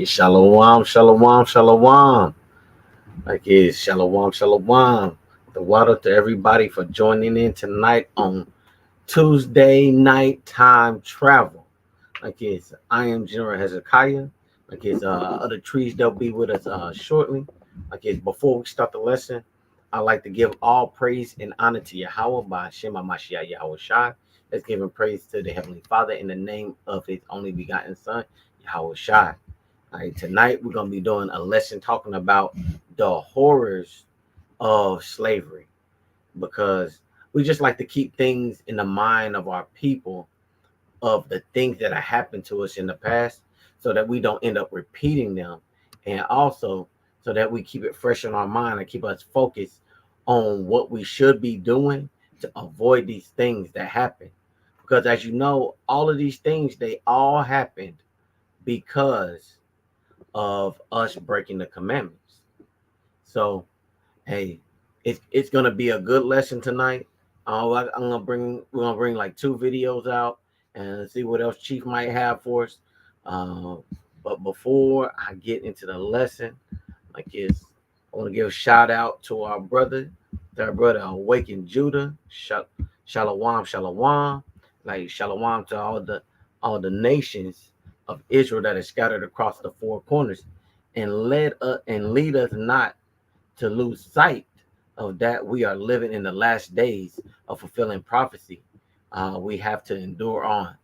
Shalom, shalom, shalom. Shalom, shalom. The water to everybody for joining in tonight on Tuesday night time travel. I am General Hezekiah. Other trees they'll be with us shortly. Before we start the lesson, I like to give all praise and honor to Yahweh by Shema Mashiach Yahweh Shai. Let's give him praise to the Heavenly Father in the name of his only begotten Son, Yahweh Shai. All right, tonight we're gonna be doing a lesson talking about the horrors of slavery because we just like to keep things in the mind of our people of the things that have happened to us in the past so that we don't end up repeating them, and also so that we keep it fresh in our mind and keep us focused on what we should be doing to avoid these things that happen. Because as you know, all of these things, they all happened because of us breaking the commandments. So, hey, it's gonna be a good lesson tonight. We're gonna bring like two videos out and see what else Chief might have for us. Uh, but before I get into the lesson, I want to give a shout out to our brother Awakened Judah. Shalom, shalom, like shalom to all the nations of Israel that are scattered across the four corners, and lead us not to lose sight of that we are living in the last days of fulfilling prophecy. We have to endure on.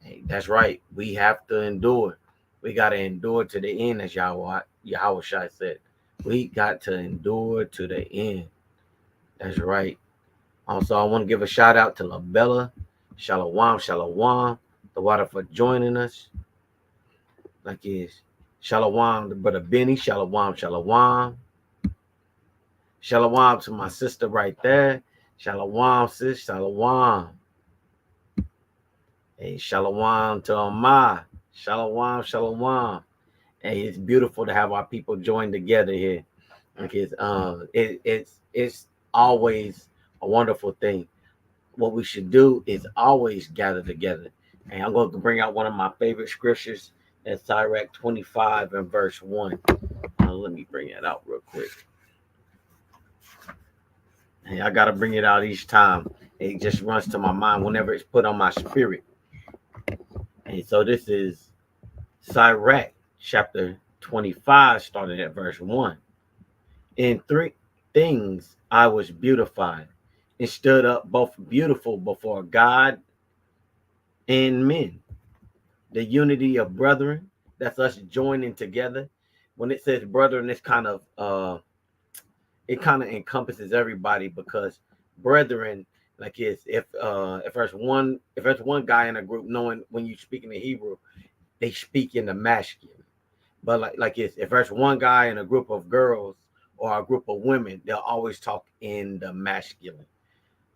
Hey, that's right. We have to endure. We got to endure to the end, as Yahweh Shai said. We got to endure to the end. That's right. Also, I want to give a shout out to LaBella. Shalom, shalom. The water for joining us. Shalom, the brother Benny. Shalom, shalom. Shalom to my sister right there. Shalom, sis. Shalom. Hey, shalom to Amah. Shalom, shalom. Hey, it's beautiful to have our people join together here. It's always a wonderful thing. What we should do is always gather together. And I'm going to bring out one of my favorite scriptures. That's Sirach 25 and verse 1. Let me bring it out real quick. And I gotta bring it out each time. It just runs to my mind whenever it's put on my spirit. And so this is Sirach chapter 25, starting at verse 1. In three things I was beautified and stood up both beautiful before God and men. The unity of brethren, that's us joining together. When it says brethren, it kind of encompasses everybody, because brethren, if there's one guy in a group, knowing when you speak in the Hebrew, they speak in the masculine. But if there's one guy in a group of girls or a group of women, they'll always talk in the masculine.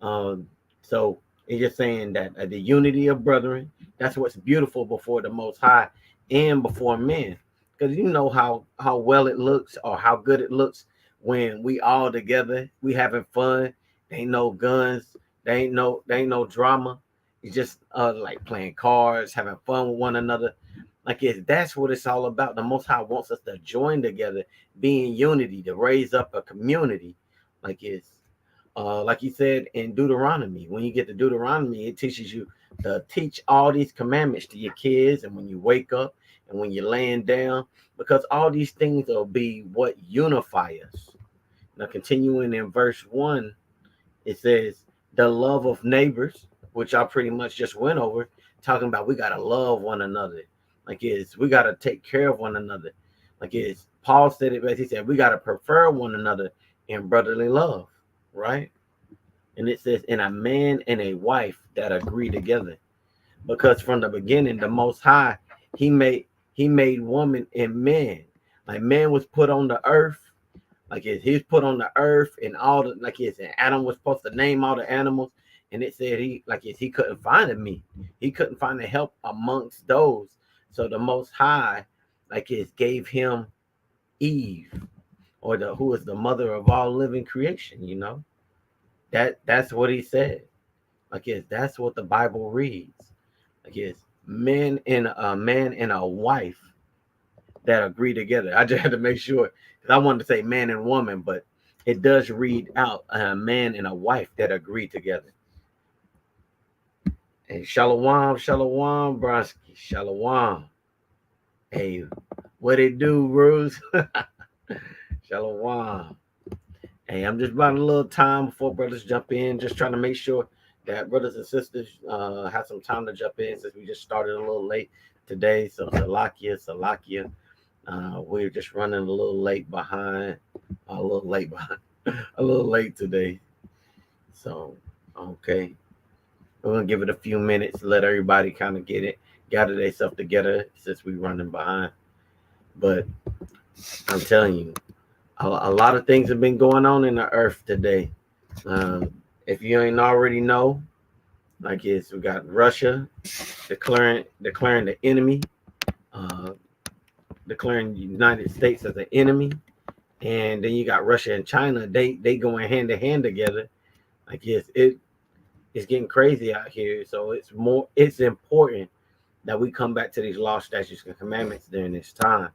So it's just saying that the unity of brethren, that's what's beautiful before the Most High and before men. Because you know how well it looks, or how good it looks, when we all together, we having fun. There ain't no guns, there ain't no drama. It's just like playing cards, having fun with one another. That's what it's all about. The Most High wants us to join together, be in unity, to raise up a community. Like he said in Deuteronomy. When you get to Deuteronomy, it teaches you to teach all these commandments to your kids, and when you wake up and when you're laying down, because all these things will be what unify us. Now, continuing in verse 1, it says, the love of neighbors, which I pretty much just went over, talking about we got to love one another. We got to take care of one another. Paul said it best. He said, we got to prefer one another in brotherly love, right? And it says, in a man and a wife that agree together. Because from the beginning, the Most High, he made woman and man. Like man was put on the earth. He was put on the earth, and all the and Adam was supposed to name all the animals. And it said he couldn't find a meat. He couldn't find the help amongst those. So the Most High, gave him Eve, or who is the mother of all living creation, That's what he said. That's what the Bible reads. Man and a wife that agree together. I just had to make sure because I wanted to say man and woman, but it does read out a man and a wife that agree together. Hey, shalom, shalom, Bronsky, shalom. Hey, what it do, Rose? Shalom. Hey, I'm just buying a little time before brothers jump in, just trying to make sure that brothers and sisters have some time to jump in since we just started a little late today. So Salakia. We're just running a little late behind, a little late today. So, okay, we're gonna give it a few minutes, let everybody kind of gather themselves together since we're running behind. But I'm telling you, a lot of things have been going on in the earth today. If you ain't already know, like we got Russia declaring the enemy, uh, declaring the United States as an enemy, and then you got Russia and China. They going hand to hand together. Like it's getting crazy out here. So it's important that we come back to these law, statutes, and commandments during this time.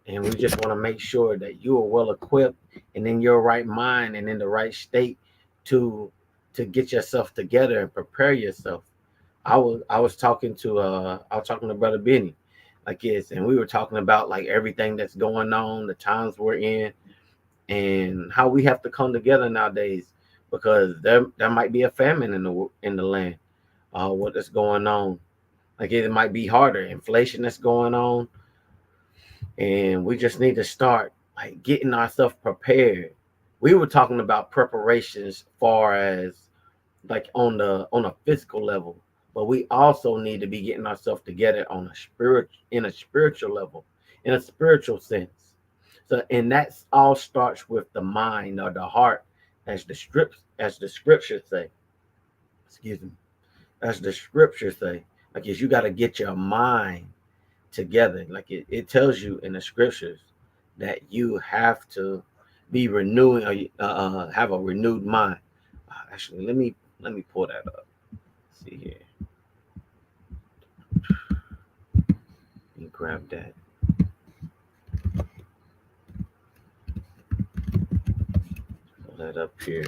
And we just want to make sure that you are well equipped and in your right mind and in the right state to get yourself together and prepare yourself. I was talking to Brother Benny, like and we were talking about like everything that's going on, the times we're in, and how we have to come together nowadays because there might be a famine in the land. What is going on? Like it might be harder, inflation that's going on, and we just need to start like getting ourselves prepared. We were talking about preparations far as like on a physical level, but we also need to be getting ourselves together on a spiritual level, in a spiritual sense. So and that's all starts with the mind or the heart, as the scriptures say. Excuse me. As the scriptures say. Like you got to get your mind together. Like it tells you in the scriptures that you have to be renewing or have a renewed mind. Actually, let me pull that up. Let's see here. Let me grab that. Pull that up here.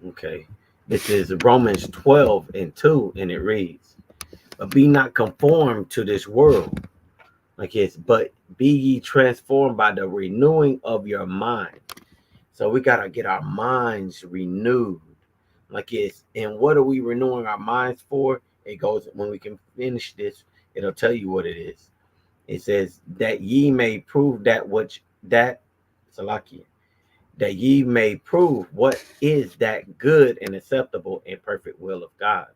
Okay. This is Romans 12:2, and it reads, "But be not conformed to this world, but be ye transformed by the renewing of your mind." So we gotta get our minds renewed. And what are we renewing our minds for? It goes when we can finish this, it'll tell you what it is. It says that ye may prove Salakia, that ye may prove what is that good and acceptable and perfect will of God.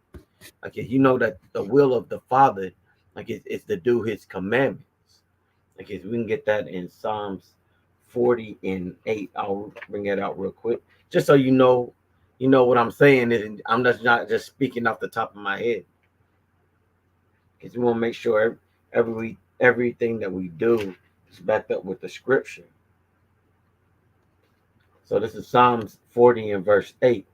You know that the will of the Father, is to do His commandments. We can get that in Psalms 40:8. I'll bring that out real quick, just so you know what I'm saying. And I'm just not just speaking off the top of my head, because we want to make sure everything that we do is backed up with the scripture. So this is Psalms 40 and verse 8.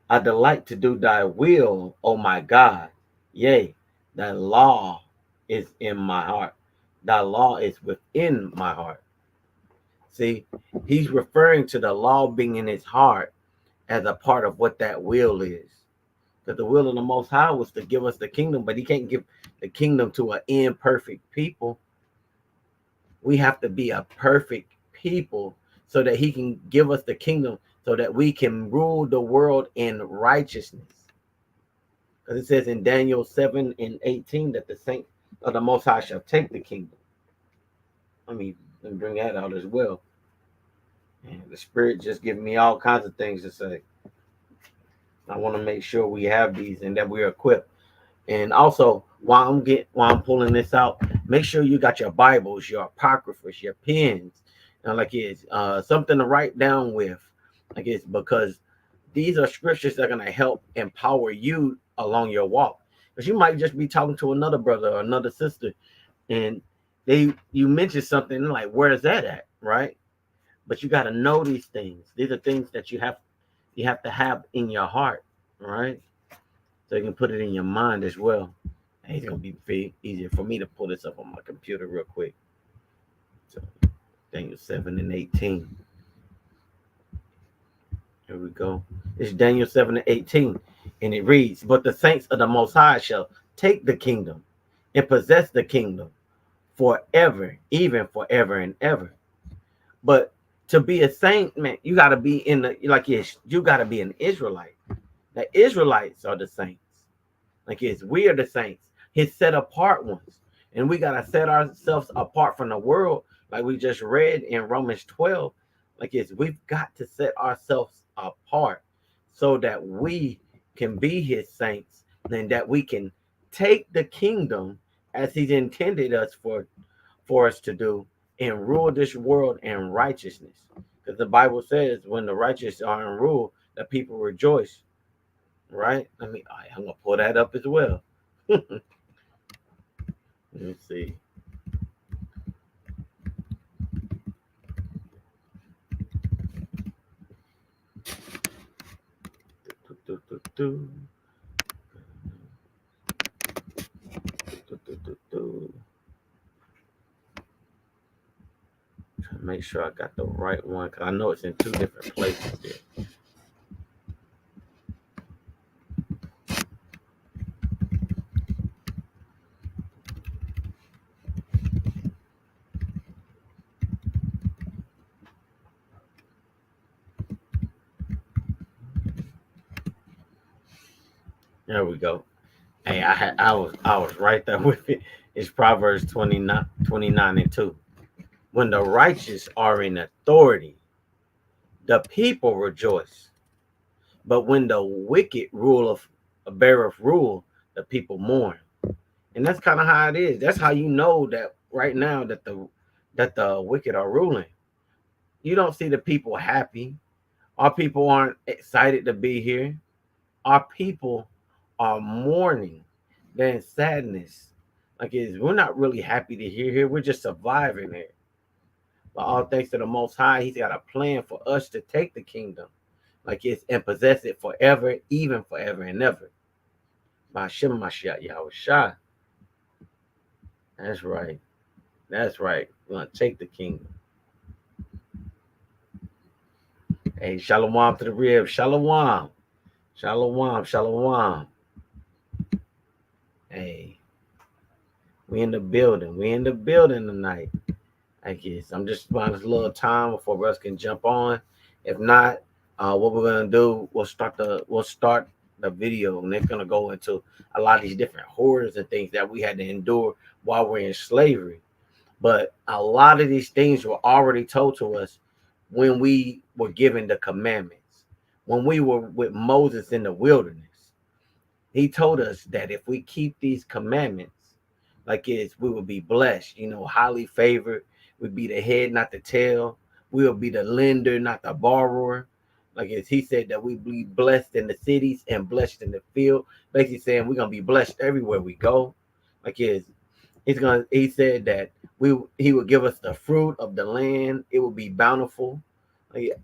"I delight to do thy will, O my God. Yea, thy law is in my heart. Thy law is within my heart." See, he's referring to the law being in his heart as a part of what that will is. Because the will of the Most High was to give us the kingdom, but he can't give the kingdom to an imperfect people. We have to be a perfect people so that he can give us the kingdom so that we can rule the world in righteousness. Because it says in Daniel 7:18 that the saints of the Most High shall take the kingdom. Let me bring that out as well. And the Spirit just giving me all kinds of things to say. I want to make sure we have these and that we're equipped. And also, while I'm pulling this out, make sure you got your Bibles, your apocryphas, your pens, and it's something to write down with. It's because these are scriptures that are going to help empower you along your walk. Because you might just be talking to another brother or another sister, and you mention something like, "Where is that at?" Right? But you got to know these things. These are things that you have to have in your heart, right? So you can put it in your mind as well. And it's gonna be easier for me to pull this up on my computer real quick. So Daniel 7:18. Here we go. It's Daniel 7:18. And it reads, But the saints of the Most High shall take the kingdom and possess the kingdom forever, even forever and ever. But to be a saint, man, you got to be in the, like, yes, you got to be an Israelite. The Israelites are the saints. Like, yes, we are the saints, his set apart ones. And we got to set ourselves apart from the world, like we just read in Romans 12. Like, yes, we've got to set ourselves apart so that we can be his saints and that we can take the kingdom as he's intended us for us to do and rule this world in righteousness. Because the Bible says when the righteous are in rule, the people rejoice. Right? I'm gonna pull that up as well. Let me see. Do, do, do, do. Do, do, do, do. Trying to make sure I got the right one because I know it's in two different places there. There we go. Hey, I was right there with it. It's Proverbs 29:2. When the righteous are in authority, the people rejoice. But when the wicked beareth rule, the people mourn. And that's kind of how it is. That's how you know that right now that the wicked are ruling. You don't see the people happy. Our people aren't excited to be here. Our people are mourning. They're in sadness. Like we're not really happy to hear here. We're just surviving here. But all thanks to the Most High, He's got a plan for us to take the kingdom, like it's and possess it forever, even forever and ever. By Hashem Mashiach Yahweh Shah. That's right. That's right. We're gonna take the kingdom. Hey, shalom to the rib. Shalom. Shalom. Shalom. Hey, we in the building. We in the building tonight. I guess I'm just finding a little time before Russ can jump on. If not, what we're gonna do, we'll start the video, and it's gonna go into a lot of these different horrors and things that we had to endure while we're in slavery. But a lot of these things were already told to us when we were given the commandments, when we were with Moses in the wilderness. He told us that if we keep these commandments, like is we will be blessed, highly favored. We'd be the head, not the tail. We'll be the lender, not the borrower. Like as he said that we be blessed in the cities and blessed in the field. Basically saying we're gonna be blessed everywhere we go. Like he said that he would give us the fruit of the land. It will be bountiful.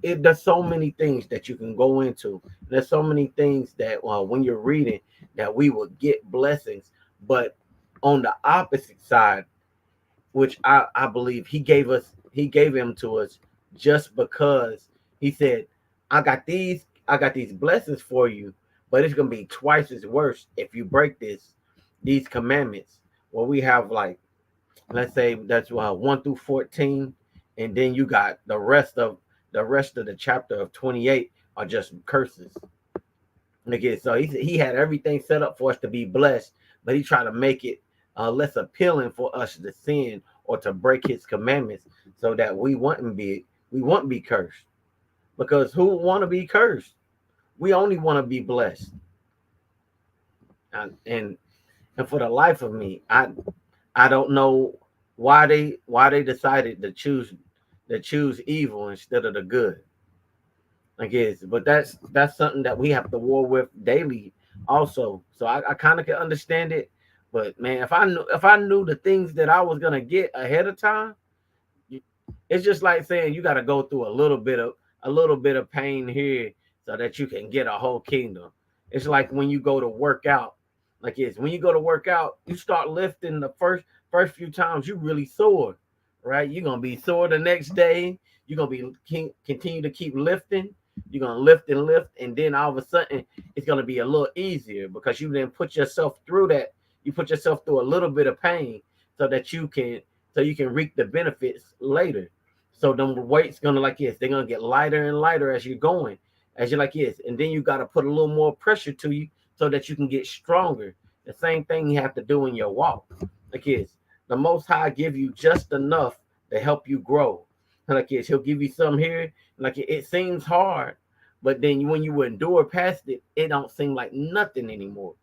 There's so many things that you can go into. There's so many things that when you're reading that we will get blessings, but on the opposite side, which I believe he gave him to us just because he said, I got these blessings for you, but it's gonna be twice as worse if you break these commandments. Well, we have like, let's say that's 1 through 14, and then you got the rest of the chapter of 28 are just curses. Okay, so he had everything set up for us to be blessed, but he tried to make it less appealing for us to sin or to break his commandments, so that we won't be cursed. Because who want to be cursed? We only want to be blessed. And for the life of me, I don't know why they decided to choose evil instead of the good. I guess, but that's something that we have to war with daily also. So I kind of can understand it. But man, if I knew the things that I was gonna get ahead of time, It's just like saying you got to go through a little bit of pain here so that you can get a whole kingdom. It's like when you go to work out. Like it's when you go to work out, you start lifting the first few times you really sore, right? You're gonna be sore the next day. You're gonna continue to keep lifting. You're gonna lift and lift, and then all of a sudden it's gonna be a little easier because you then put yourself through that. You put yourself through a little bit of pain so that you can reap the benefits later. So the weight's gonna like this. They're gonna get lighter and lighter as you're going, as you're like this, and then you got to put a little more pressure to you so that you can get stronger. The same thing you have to do in your walk. Like this, the Most High give you just enough to help you grow. Like this, He'll give you some here. Like it seems hard, but then when you endure past it, it don't seem like nothing anymore.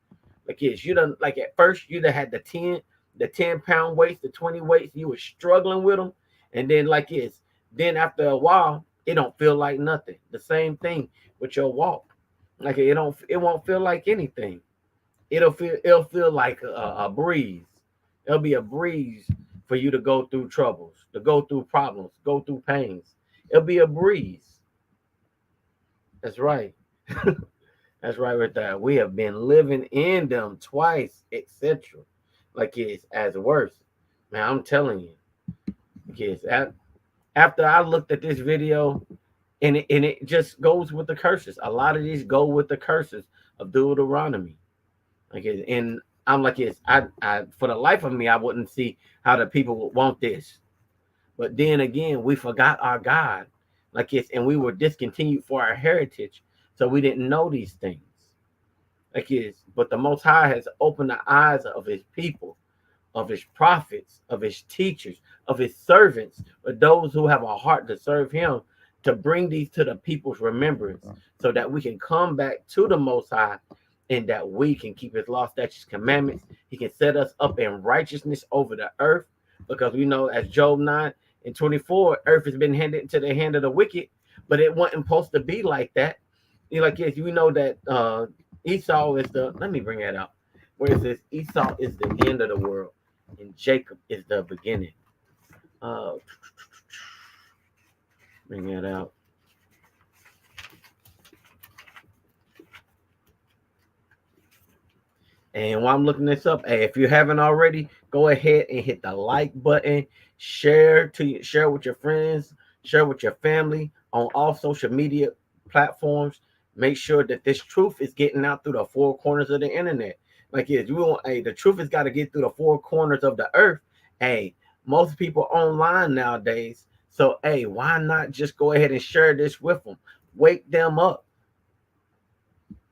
Like this, you done like at first you done had the 10 pound weights, the 20 weights, you were struggling with them, and then like this, then after a while, it don't feel like nothing. The same thing with your walk. Like it won't feel like anything. It'll feel like a breeze. It'll be a breeze for you to go through troubles, to go through problems, go through pains. It'll be a breeze. That's right. That's right with that. We have been living in them twice, etc. Like it's as worse. Man, I'm telling you. Kids, after I looked at this video, and it just goes with the curses. A lot of these go with the curses of Deuteronomy. Okay, and I'm like, yes, I for the life of me, I wouldn't see how the people would want this. But then again, we forgot our God, like it's, and we were discontinued for our heritage, so we didn't know these things. Like it's, but the Most High has opened the eyes of His people, of His prophets, of His teachers, of His servants, or those who have a heart to serve Him, to bring these to the people's remembrance, so that we can come back to the Most High, and that we can keep His law, statutes, commandments. He can set us up in righteousness over the earth, because we know, as Job 9:24, earth has been handed into the hand of the wicked, but it wasn't supposed to be like that. Like, yes, we know that Esau is the. Let me bring that out. Where it says Esau is the end of the world, and Jacob is the beginning. Uh, Bring that out. And while I'm looking this up, hey, if you haven't already, go ahead and hit the like button, share with your friends, share with your family on all social media platforms. Make sure that this truth is getting out through the four corners of the internet. Like it, you want, hey, the truth has got to get through the four corners of the earth. Hey, most people online nowadays. So, hey, why not just go ahead and share this with them? Wake them up.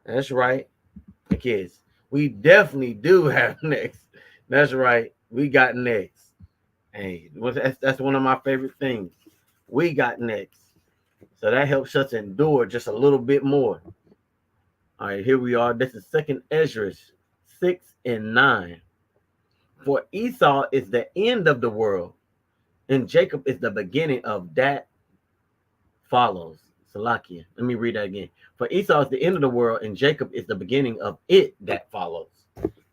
That's right, kids. We definitely do have next. That's right. We got next. Hey, that's one of my favorite things. We got next. So that helps us endure just a little bit more. All right, here we are. This is Second Ezra 6 and 9. For Esau is the end of the world, and Jacob is the beginning of that follows. Salakia. Let me read that again. For Esau is the end of the world, and Jacob is the beginning of it that follows.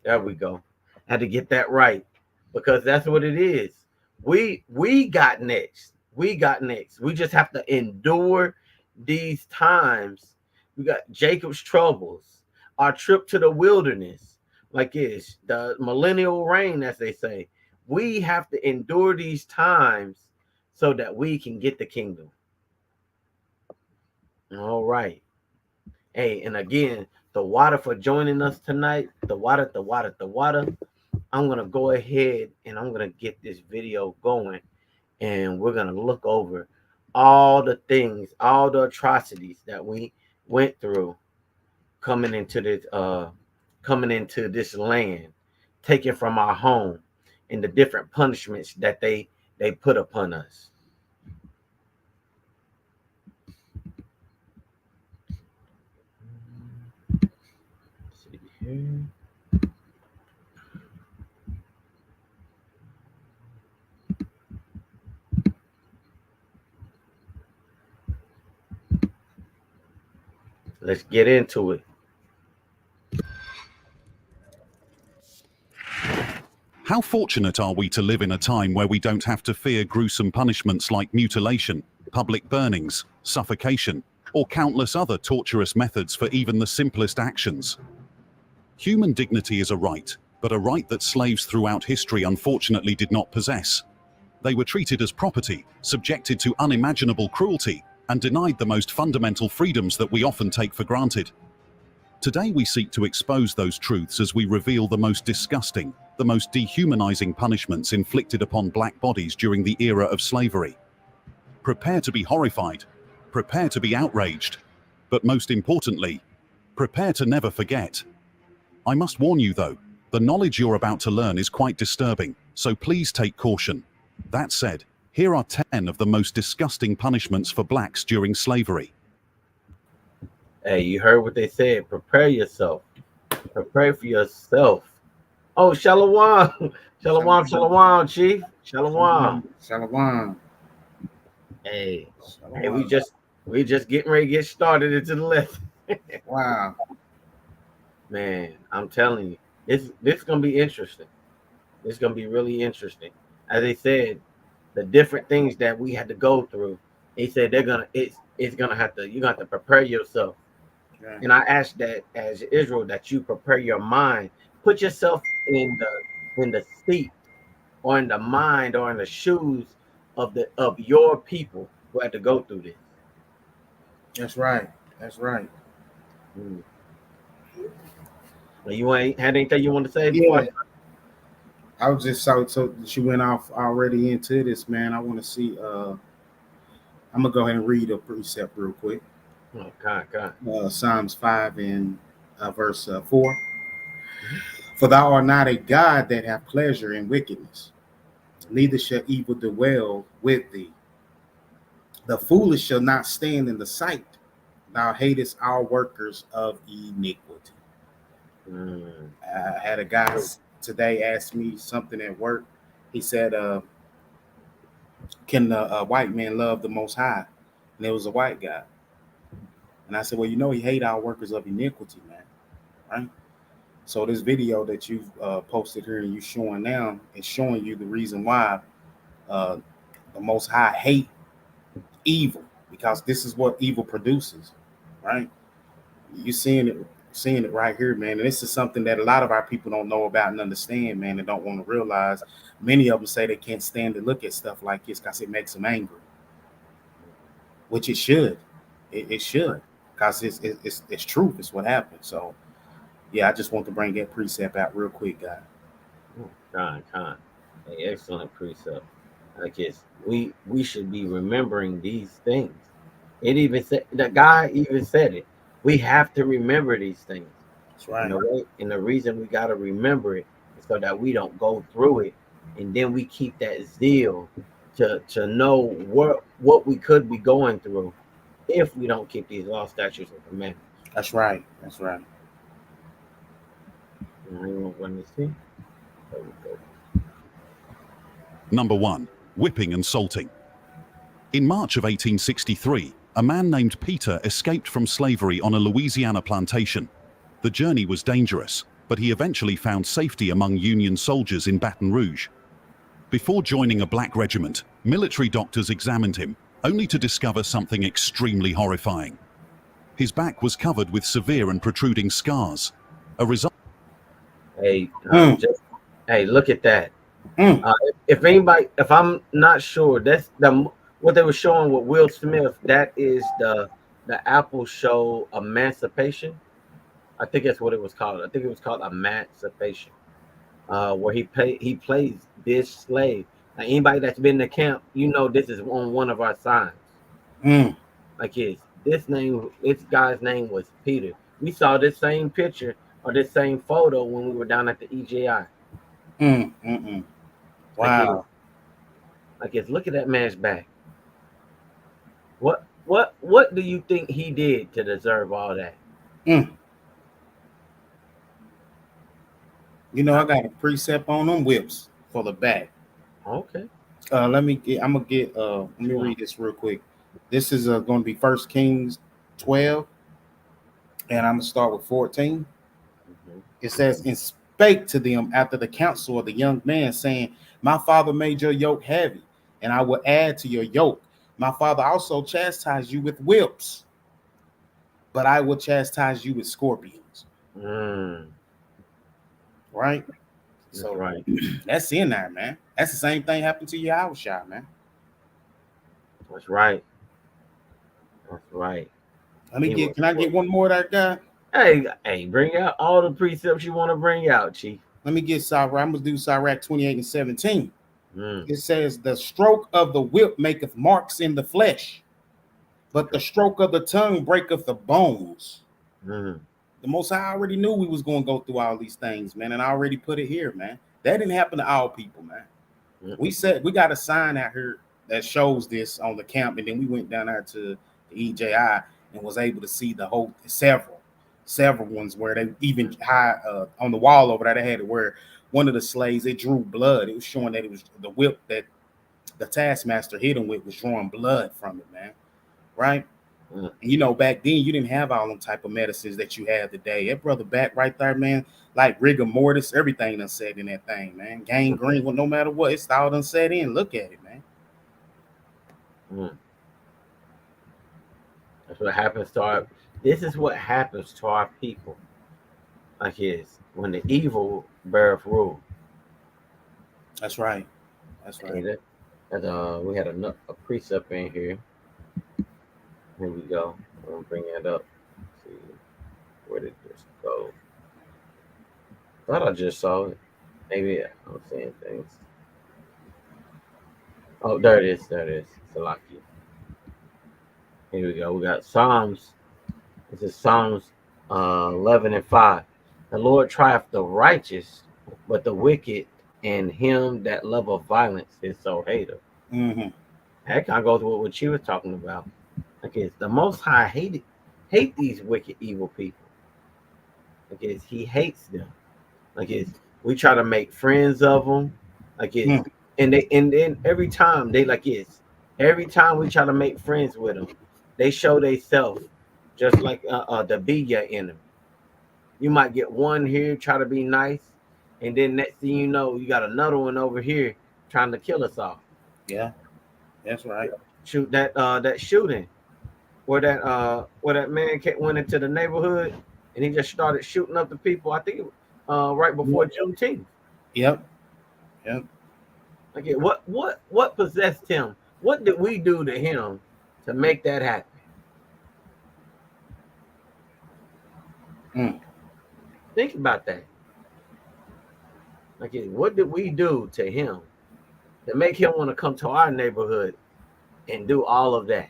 There we go. I had to get that right, because that's what it is. We got next. We got next. We just have to endure these times. We got Jacob's troubles, our trip to the wilderness, like this, the millennial reign, as they say. We have to endure these times so that we can get the kingdom. All right. Hey, and again, the water for joining us tonight. The water, the water, the water. I'm gonna go ahead and I'm gonna get this video going, and we're gonna look over all the things, all the atrocities that we went through coming into this land, taken from our home, and the different punishments that they put upon us. Let's see here. Let's get into it. How fortunate are we to live in a time where we don't have to fear gruesome punishments like mutilation, public burnings, suffocation, or countless other torturous methods for even the simplest actions? Human dignity is a right, but a right that slaves throughout history unfortunately did not possess. They were treated as property, subjected to unimaginable cruelty, and denied the most fundamental freedoms that we often take for granted. Today we seek to expose those truths as we reveal the most disgusting, the most dehumanizing punishments inflicted upon black bodies during the era of slavery. Prepare to be horrified, prepare to be outraged, but most importantly, prepare to never forget. I must warn you though, the knowledge you're about to learn is quite disturbing, so please take caution. That said, here are 10 of the most disgusting punishments for blacks during slavery. Hey, you heard what they said. Prepare yourself. Prepare for yourself. Oh, Shalom. Shalom, shalom, Chief. Shalom. Shalom. Hey, Shalom. hey, we just getting ready to get started into the lesson. Wow. Man, I'm telling you, this is gonna be interesting. It's gonna be really interesting. As they said, the different things that we had to go through. They said it's gonna have to you're gonna have to prepare yourself. Yeah. And I ask that as Israel that you prepare your mind, put yourself in the seat or in the mind or in the shoes of your people who had to go through this. That's right. That's right. Mm. Well, you ain't had anything you want to say Yeah. before? I was just so she went off already into this, man. I want to see. I'm gonna go ahead and read a precept real quick. Oh, God. Psalms 5 and verse 4. Mm-hmm. For thou art not a God that hath pleasure in wickedness, neither shall evil dwell with thee. The foolish shall not stand in the sight. Thou hatest all workers of iniquity. I had a guy today ask me something at work. He said, can a white man love the Most High? And it was a white guy. And I said, well, he hate all workers of iniquity, man. Right? So this video that you've posted here and you showing now is showing you the reason why the Most High hate evil, because this is what evil produces, right? You seeing it right here, man. And this is something that a lot of our people don't know about and understand, man, and don't want to realize. Many of them say they can't stand to look at stuff like this because it makes them angry, which it should. It should, because it's truth. It's what happened. So, yeah, I just want to bring that precept out real quick, guy. Con. Hey, excellent precept. I guess we should be remembering these things. It even said the guy even said it. We have to remember these things. That's right. And the reason we got to remember it is so that we don't go through it, and then we keep that zeal to know what we could be going through if we don't keep these law, statutes, and commandments. That's right. That's right. Number 1. Whipping and salting. In March of 1863, a man named Peter escaped from slavery on a Louisiana plantation. The journey was dangerous, but he eventually found safety among Union soldiers in Baton Rouge. Before joining a black regiment, military doctors examined him, only to discover something extremely horrifying. His back was covered with severe and protruding scars. A result. Hey, look at that. If I'm not sure, that's what they were showing with Will Smith. That is the Apple show Emancipation. I think that's what it was called. I think it was called Emancipation, where he plays this slave. Now, anybody that's been in the camp, this is on one of our signs. Like this guy's name was Peter. We saw this same picture or this same photo when we were down at the EJI. Wow. Look at that man's back. What do you think he did to deserve all that? I got a precept on them whips for the back. Okay. Let me read this real quick. This is going to be 1 Kings 12, and I'm going to start with 14. It says, spake to them after the counsel of the young man, saying, my father made your yoke heavy, and I will add to your yoke. My father also chastised you with whips, but I will chastise you with scorpions. Mm, Right? that's So right. that's in there, man. That's the same thing happened to Yahushua, man. That's right. That's right. He was. Can I get one more of that guy? Hey, bring out all the precepts you want to bring out, Chief. Let me get Sirach. I'm gonna do Sirach 28 and 17. Mm, It says, the stroke of the whip maketh marks in the flesh, but the stroke of the tongue breaketh the bones. mm, The Most High already knew we was going to go through all these things, man, and I already put it here, man. That didn't happen to all people, man. mm, We said we got a sign out here that shows this on the camp, and then we went down there to the EJI and was able to see the whole several ones where they even high on the wall over there. They had it where one of the slaves, it drew blood. It was showing that it was the whip that the taskmaster hit him with was drawing blood from it, man. Right? mm. And you know, back then you didn't have all them type of medicines that you have today. That brother back right there, man, like rigor mortis, everything done set in that thing, man. Gangrene, well, no matter what, it's all done set in. Look at it, man. Mm. That's what happens to our. This is what happens to our people. Like his when the evil beareth rule. That's right. That's Hey, right. we had a precept in here. Here we go. I'm gonna bring that up. Let's see, where did this go? Thought I just saw it. Maybe I'm seeing things. Oh, there it is. There it is. Salaki. Here we go. We got Psalms. This is Psalms 11 and 5. The Lord trieth the righteous, but the wicked and him that loveth violence is so hater. Mm-hmm. That kind of goes with what she was talking about. Like it's the Most High hate these wicked evil people. Like he hates them. Like we try to make friends of them. Like Mm. and then every time they like every time we try to make friends with them, they show they self just like the be your enemy. You might get one here try to be nice, and then next thing you know, you got another one over here trying to kill us all. Yeah, that's right. Shoot that shooting where that man went into the neighborhood and he just started shooting up the people. I think right before Juneteenth. Yep. Yep. Okay, what possessed him? What did we do to him to make that happen? Mm. Think about that. Okay, what did we do to him to make him want to come to our neighborhood and do all of that?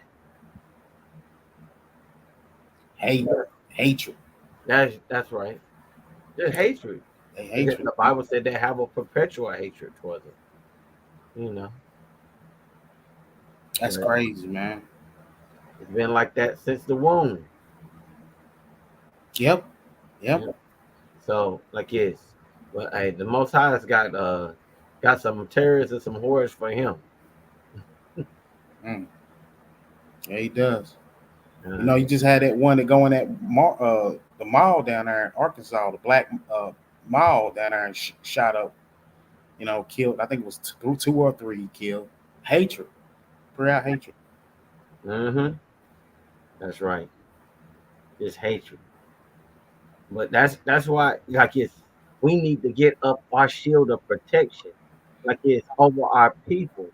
Hate, hatred. That's right. Just hatred. They Because hatred. the Bible said they have a perpetual hatred towards him. You know, That's and crazy, man. it's been like that since the womb. Yep. Yep. Yeah. So like yes, but hey, the Most High has got some terrorists and some horrors for him. Mm. Yeah, he does. You Uh, know, you just had that one that going at the mall down there in Arkansas, the black mall down there, and shot up. You know, killed. I think it was two or three he killed. Hatred, pure hatred. mm-hmm. That's right. Just hatred. But that's why like it's we need to get up our shield of protection, like it's over our people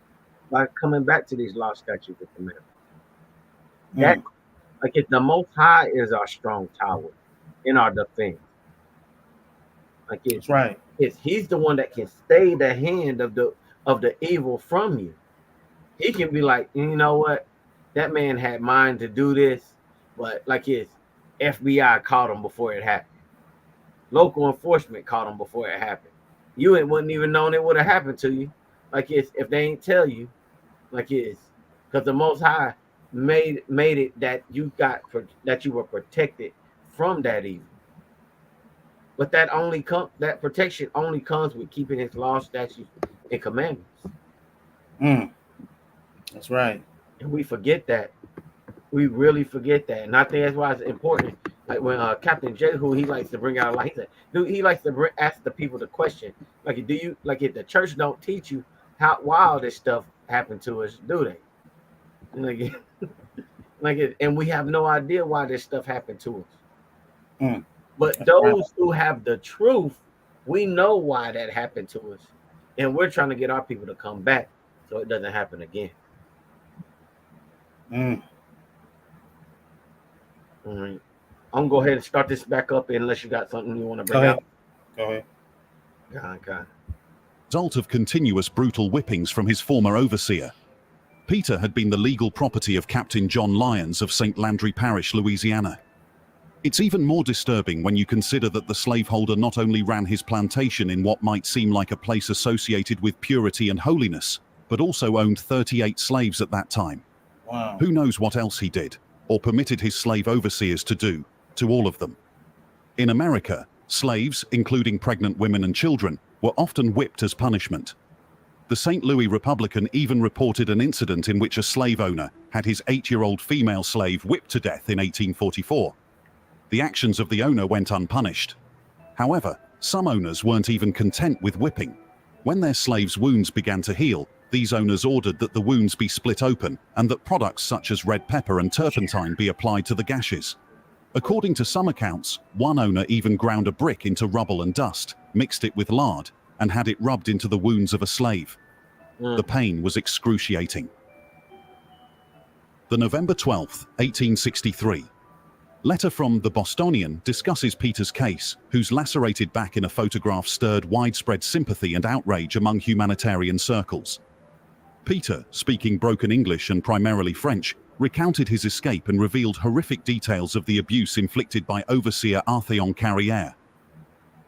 by coming back to these law statutes and commandments. That Mm. like it's the Most High is our strong tower in our defense. Like That's right. it's he's the one that can stay the hand of the evil from you. He can be like, you know what, that man had mind to do this, but like his FBI caught him before it happened. Local enforcement caught him before it happened. You ain't wouldn't even known it would have happened to you. Like it's if they ain't tell you, like it's because the Most High made it that that you were protected from that evil. But that protection only comes with keeping His law, statutes, and commandments. Mm. That's right. And we forget that. We really forget that, and I think that's why it's important Like when Captain J, who he likes to bring out, like he said, dude, he likes to ask the people the question, like, do you like if the church don't teach you how why all this stuff happened to us, do they? Like, and we have no idea why this stuff happened to us. Mm. But That's right. those who have the truth, we know why that happened to us, and we're trying to get our people to come back so it doesn't happen again. Mm. All right. I'm gonna go ahead and start this back up unless you got something you want to Go bring ahead. out. Go ahead. God. Result of continuous brutal whippings from his former overseer. Peter had been the legal property of Captain John Lyons of St. Landry Parish, Louisiana. It's even more disturbing when you consider that the slaveholder not only ran his plantation in what might seem like a place associated with purity and holiness, but also owned 38 slaves at that time. Wow. Who knows what else he did, or permitted his slave overseers to do, to all of them. In America, slaves, including pregnant women and children, were often whipped as punishment. The St. Louis Republican even reported an incident in which a slave owner had his 8-year-old female slave whipped to death in 1844. The actions of the owner went unpunished. However, some owners weren't even content with whipping. When their slaves' wounds began to heal, these owners ordered that the wounds be split open and that products such as red pepper and turpentine be applied to the gashes. According to some accounts, one owner even ground a brick into rubble and dust, mixed it with lard, and had it rubbed into the wounds of a slave. The pain was excruciating. The November 12, 1863. Letter from the Bostonian discusses Peter's case, whose lacerated back in a photograph stirred widespread sympathy and outrage among humanitarian circles. Peter, speaking broken English and primarily French, recounted his escape and revealed horrific details of the abuse inflicted by overseer Arthéon Carrière.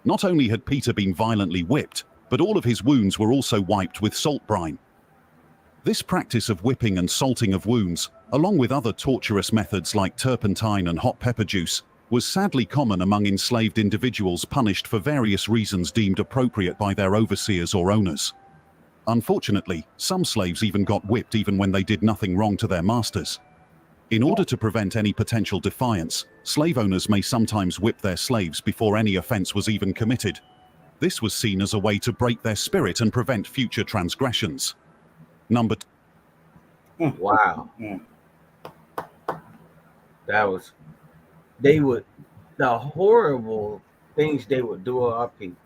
Not only had Peter been violently whipped, but all of his wounds were also wiped with salt brine. This practice of whipping and salting of wounds, along with other torturous methods like turpentine and hot pepper juice, was sadly common among enslaved individuals punished for various reasons deemed appropriate by their overseers or owners. Unfortunately, some slaves even got whipped even when they did nothing wrong to their masters. In order to prevent any potential defiance, slave owners may sometimes whip their slaves before any offense was even committed. This was seen as a way to break their spirit and prevent future transgressions. Number 2. Wow. Mm. That was the horrible things they would do to our people.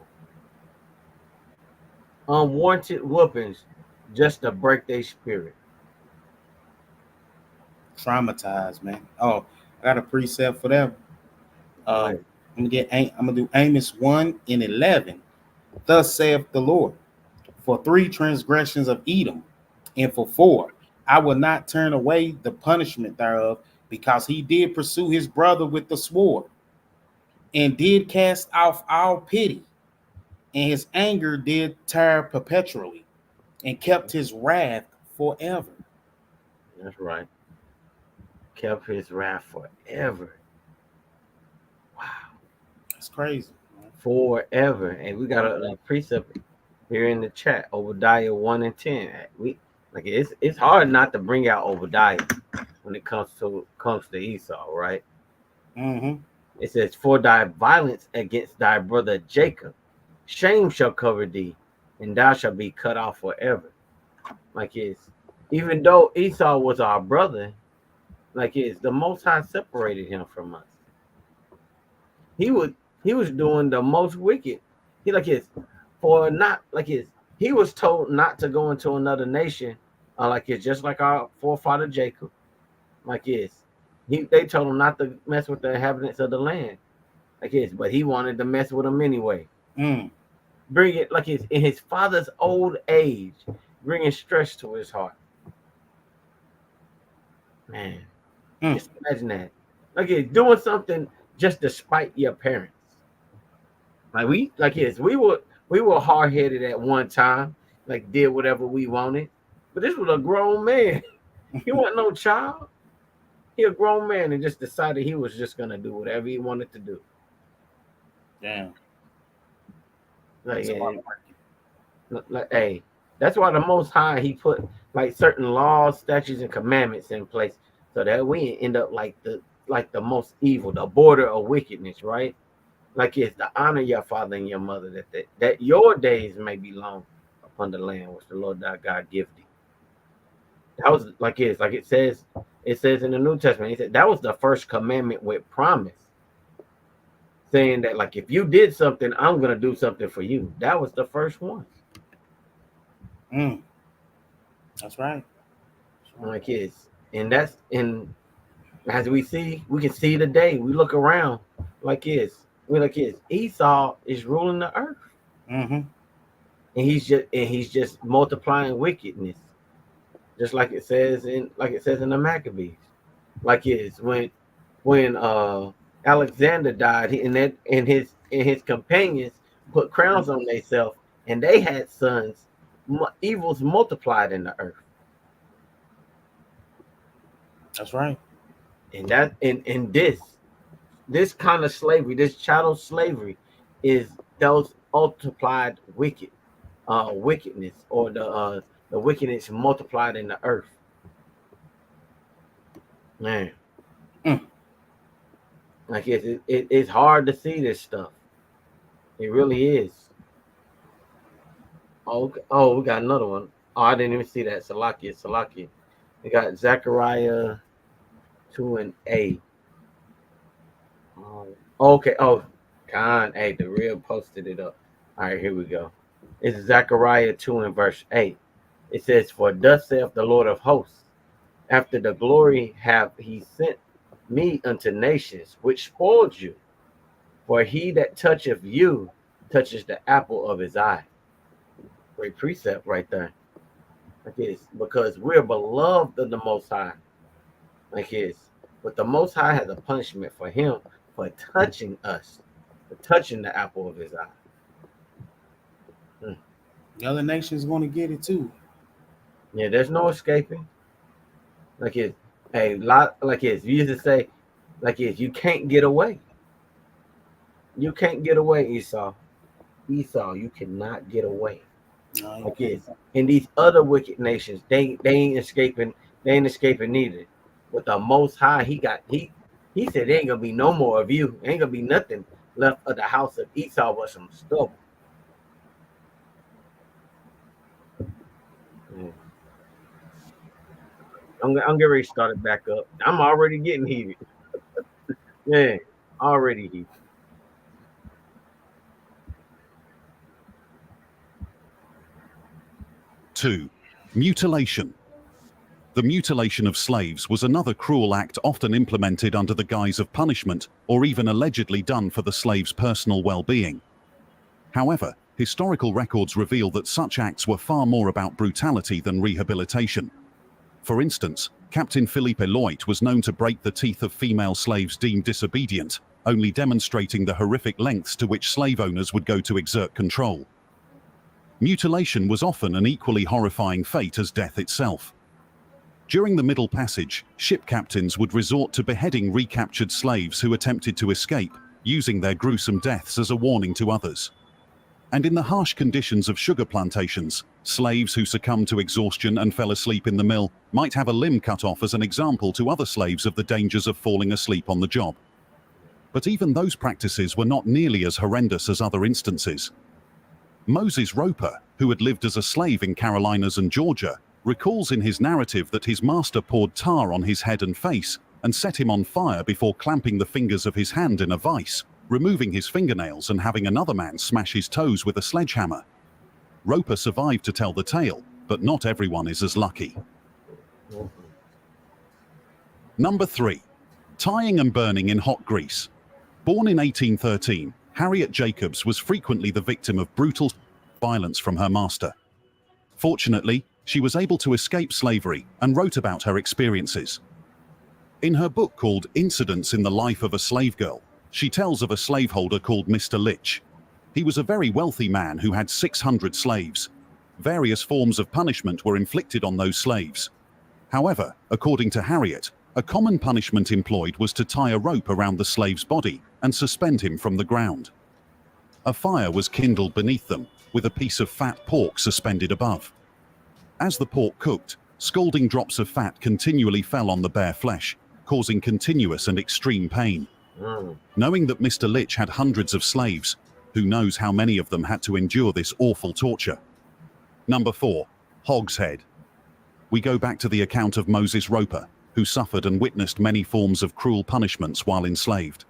Unwarranted whoopings just to break their spirit. Traumatized, man. Oh, I got a precept for that. Right. I'm gonna do Amos 1:11. Thus saith the Lord, for 3 transgressions of Edom, and for 4, I will not turn away the punishment thereof, because he did pursue his brother with the sword, and did cast off all pity, and his anger did tear perpetually, and kept his wrath forever. That's right. Kept his wrath forever. Wow. That's crazy. Forever. And we got a precept here in the chat, Obadiah 1:10. It's hard not to bring out Obadiah when it comes to Esau, right? Mm-hmm. It says, for thy violence against thy brother Jacob, shame shall cover thee, and thou shalt be cut off forever. Even though Esau was our brother, the Most High separated him from us. He was doing the most wicked. He he was told not to go into another nation, just like our forefather Jacob. They told him not to mess with the inhabitants of the land. But he wanted to mess with them anyway. Bring it in his father's old age, bringing stress to his heart. Man, just imagine that. Doing something just to spite your parents. We were hard headed at one time, did whatever we wanted. But this was a grown man. He wasn't no child. He a grown man and just decided he was just gonna do whatever he wanted to do. Damn. Hey, that's why the Most High, he put certain laws, statutes, and commandments in place so that we end up like the like the most evil, the border of wickedness, right? Like it's to honor your father and your mother, that your days may be long upon the land which the Lord thy God give thee. That was like it says in the New Testament. He said that was the first commandment with promise, saying that like if you did something, I'm gonna do something for you. That was the first one. Mm. That's right. Like it's and that's and as we can see today. We look around like Esau is ruling the earth, Mm-hmm. and he's just multiplying wickedness, just like it says in the Maccabees. Like it's when Alexander died, and his companions put crowns on themselves, and they had sons. Evils multiplied in the earth, That's right. and this kind of slavery, this chattel slavery, is those multiplied wickedness, or the wickedness multiplied in the earth. Man, Mm. like it's hard to see this stuff. It really is. Oh, we got another one. Oh, I didn't even see that. Salakia. We got Zechariah 2:8. Okay. Oh, Khan. Hey, the real posted it up. All right, here we go. It's Zechariah 2 and verse 8. It says, "For thus saith the Lord of hosts, after the glory have he sent me unto nations, which spoiled you. For he that toucheth you touches the apple of his eye." Great precept right there. Like this, because we're beloved of the Most High. Like this, but the Most High has a punishment for him for touching us, for touching the apple of his eye. The other nations want to get it too. Yeah, there's no escaping. Like it's a lot. Like it's you used to say, like it's you can't get away. You can't get away, Esau. Esau, you cannot get away. No, you Like can't. it's and these other wicked nations, they ain't escaping. They ain't escaping neither. But the Most High, he said there ain't gonna be no more of you. Ain't gonna be nothing left of the house of Esau but some stubble. Mm. I'm getting ready to start it back up. I'm already getting heated. Yeah, already heated. 2. Mutilation. The mutilation of slaves was another cruel act often implemented under the guise of punishment, or even allegedly done for the slave's personal well-being. However, historical records reveal that such acts were far more about brutality than rehabilitation. For instance, Captain Philippe Eloit was known to break the teeth of female slaves deemed disobedient, only demonstrating the horrific lengths to which slave owners would go to exert control. Mutilation was often an equally horrifying fate as death itself. During the Middle Passage, ship captains would resort to beheading recaptured slaves who attempted to escape, using their gruesome deaths as a warning to others. And in the harsh conditions of sugar plantations, slaves who succumbed to exhaustion and fell asleep in the mill might have a limb cut off as an example to other slaves of the dangers of falling asleep on the job. But even those practices were not nearly as horrendous as other instances. Moses Roper, who had lived as a slave in Carolinas and Georgia, recalls in his narrative that his master poured tar on his head and face and set him on fire before clamping the fingers of his hand in a vice, removing his fingernails and having another man smash his toes with a sledgehammer. Roper survived to tell the tale, but not everyone is as lucky. Number 3. Tying and burning in hot grease. Born in 1813, Harriet Jacobs was frequently the victim of brutal violence from her master. Fortunately, she was able to escape slavery and wrote about her experiences. In her book called Incidents in the Life of a Slave Girl, she tells of a slaveholder called Mr. Litch. He was a very wealthy man who had 600 slaves. Various forms of punishment were inflicted on those slaves. However, according to Harriet, a common punishment employed was to tie a rope around the slave's body and suspend him from the ground. A fire was kindled beneath them, with a piece of fat pork suspended above. As the pork cooked, scalding drops of fat continually fell on the bare flesh, causing continuous and extreme pain. Knowing that Mr. Litch had hundreds of slaves, who knows how many of them had to endure this awful torture? Number 4. Hogshead. We go back to the account of Moses Roper, who suffered and witnessed many forms of cruel punishments while enslaved.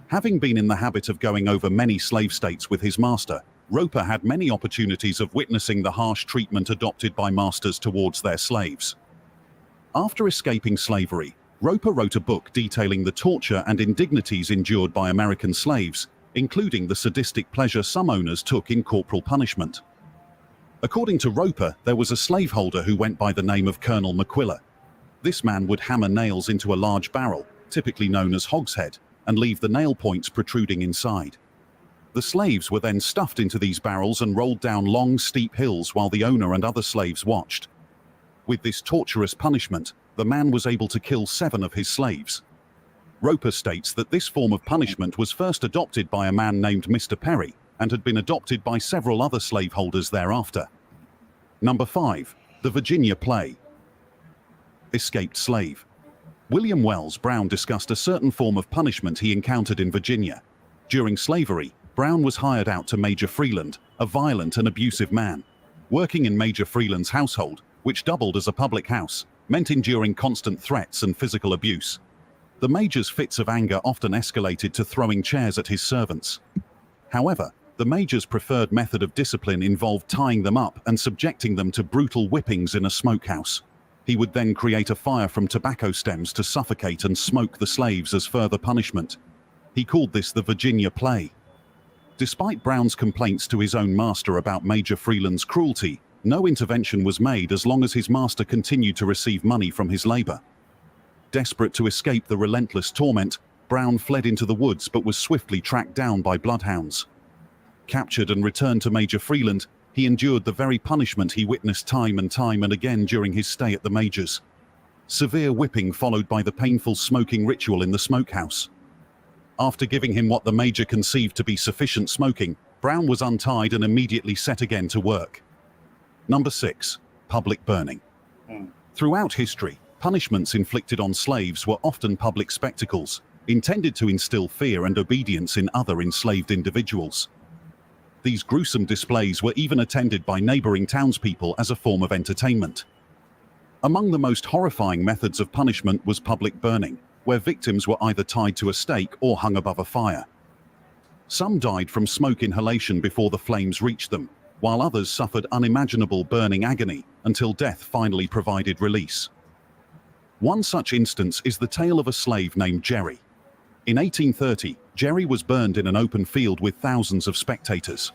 Having been in the habit of going over many slave states with his master, Roper had many opportunities of witnessing the harsh treatment adopted by masters towards their slaves. After escaping slavery, Roper wrote a book detailing the torture and indignities endured by American slaves, including the sadistic pleasure some owners took in corporal punishment. According to Roper, there was a slaveholder who went by the name of Colonel McQuiller. This man would hammer nails into a large barrel, typically known as hogshead, and leave the nail points protruding inside. The slaves were then stuffed into these barrels and rolled down long, steep hills while the owner and other slaves watched. With this torturous punishment, the man was able to kill 7 of his slaves. Roper states that this form of punishment was first adopted by a man named Mr. Perry and had been adopted by several other slaveholders thereafter. Number 5. The Virginia Play. Escaped slave. William Wells Brown discussed a certain form of punishment he encountered in Virginia. During slavery, Brown was hired out to Major Freeland, a violent and abusive man. Working in Major Freeland's household, which doubled as a public house, meant enduring constant threats and physical abuse. The Major's fits of anger often escalated to throwing chairs at his servants. However, the Major's preferred method of discipline involved tying them up and subjecting them to brutal whippings in a smokehouse. He would then create a fire from tobacco stems to suffocate and smoke the slaves as further punishment. He called this the Virginia Play. Despite Brown's complaints to his own master about Major Freeland's cruelty, no intervention was made as long as his master continued to receive money from his labor. Desperate to escape the relentless torment, Brown fled into the woods but was swiftly tracked down by bloodhounds. Captured and returned to Major Freeland, he endured the very punishment he witnessed time and time and again during his stay at the Major's. Severe whipping followed by the painful smoking ritual in the smokehouse. After giving him what the Major conceived to be sufficient smoking, Brown was untied and immediately set again to work. Number 6. Public burning. Throughout history, punishments inflicted on slaves were often public spectacles, intended to instill fear and obedience in other enslaved individuals. These gruesome displays were even attended by neighboring townspeople as a form of entertainment. Among the most horrifying methods of punishment was public burning, where victims were either tied to a stake or hung above a fire. Some died from smoke inhalation before the flames reached them, while others suffered unimaginable burning agony until death finally provided release. One such instance is the tale of a slave named Jerry. In 1830, Jerry was burned in an open field with thousands of spectators.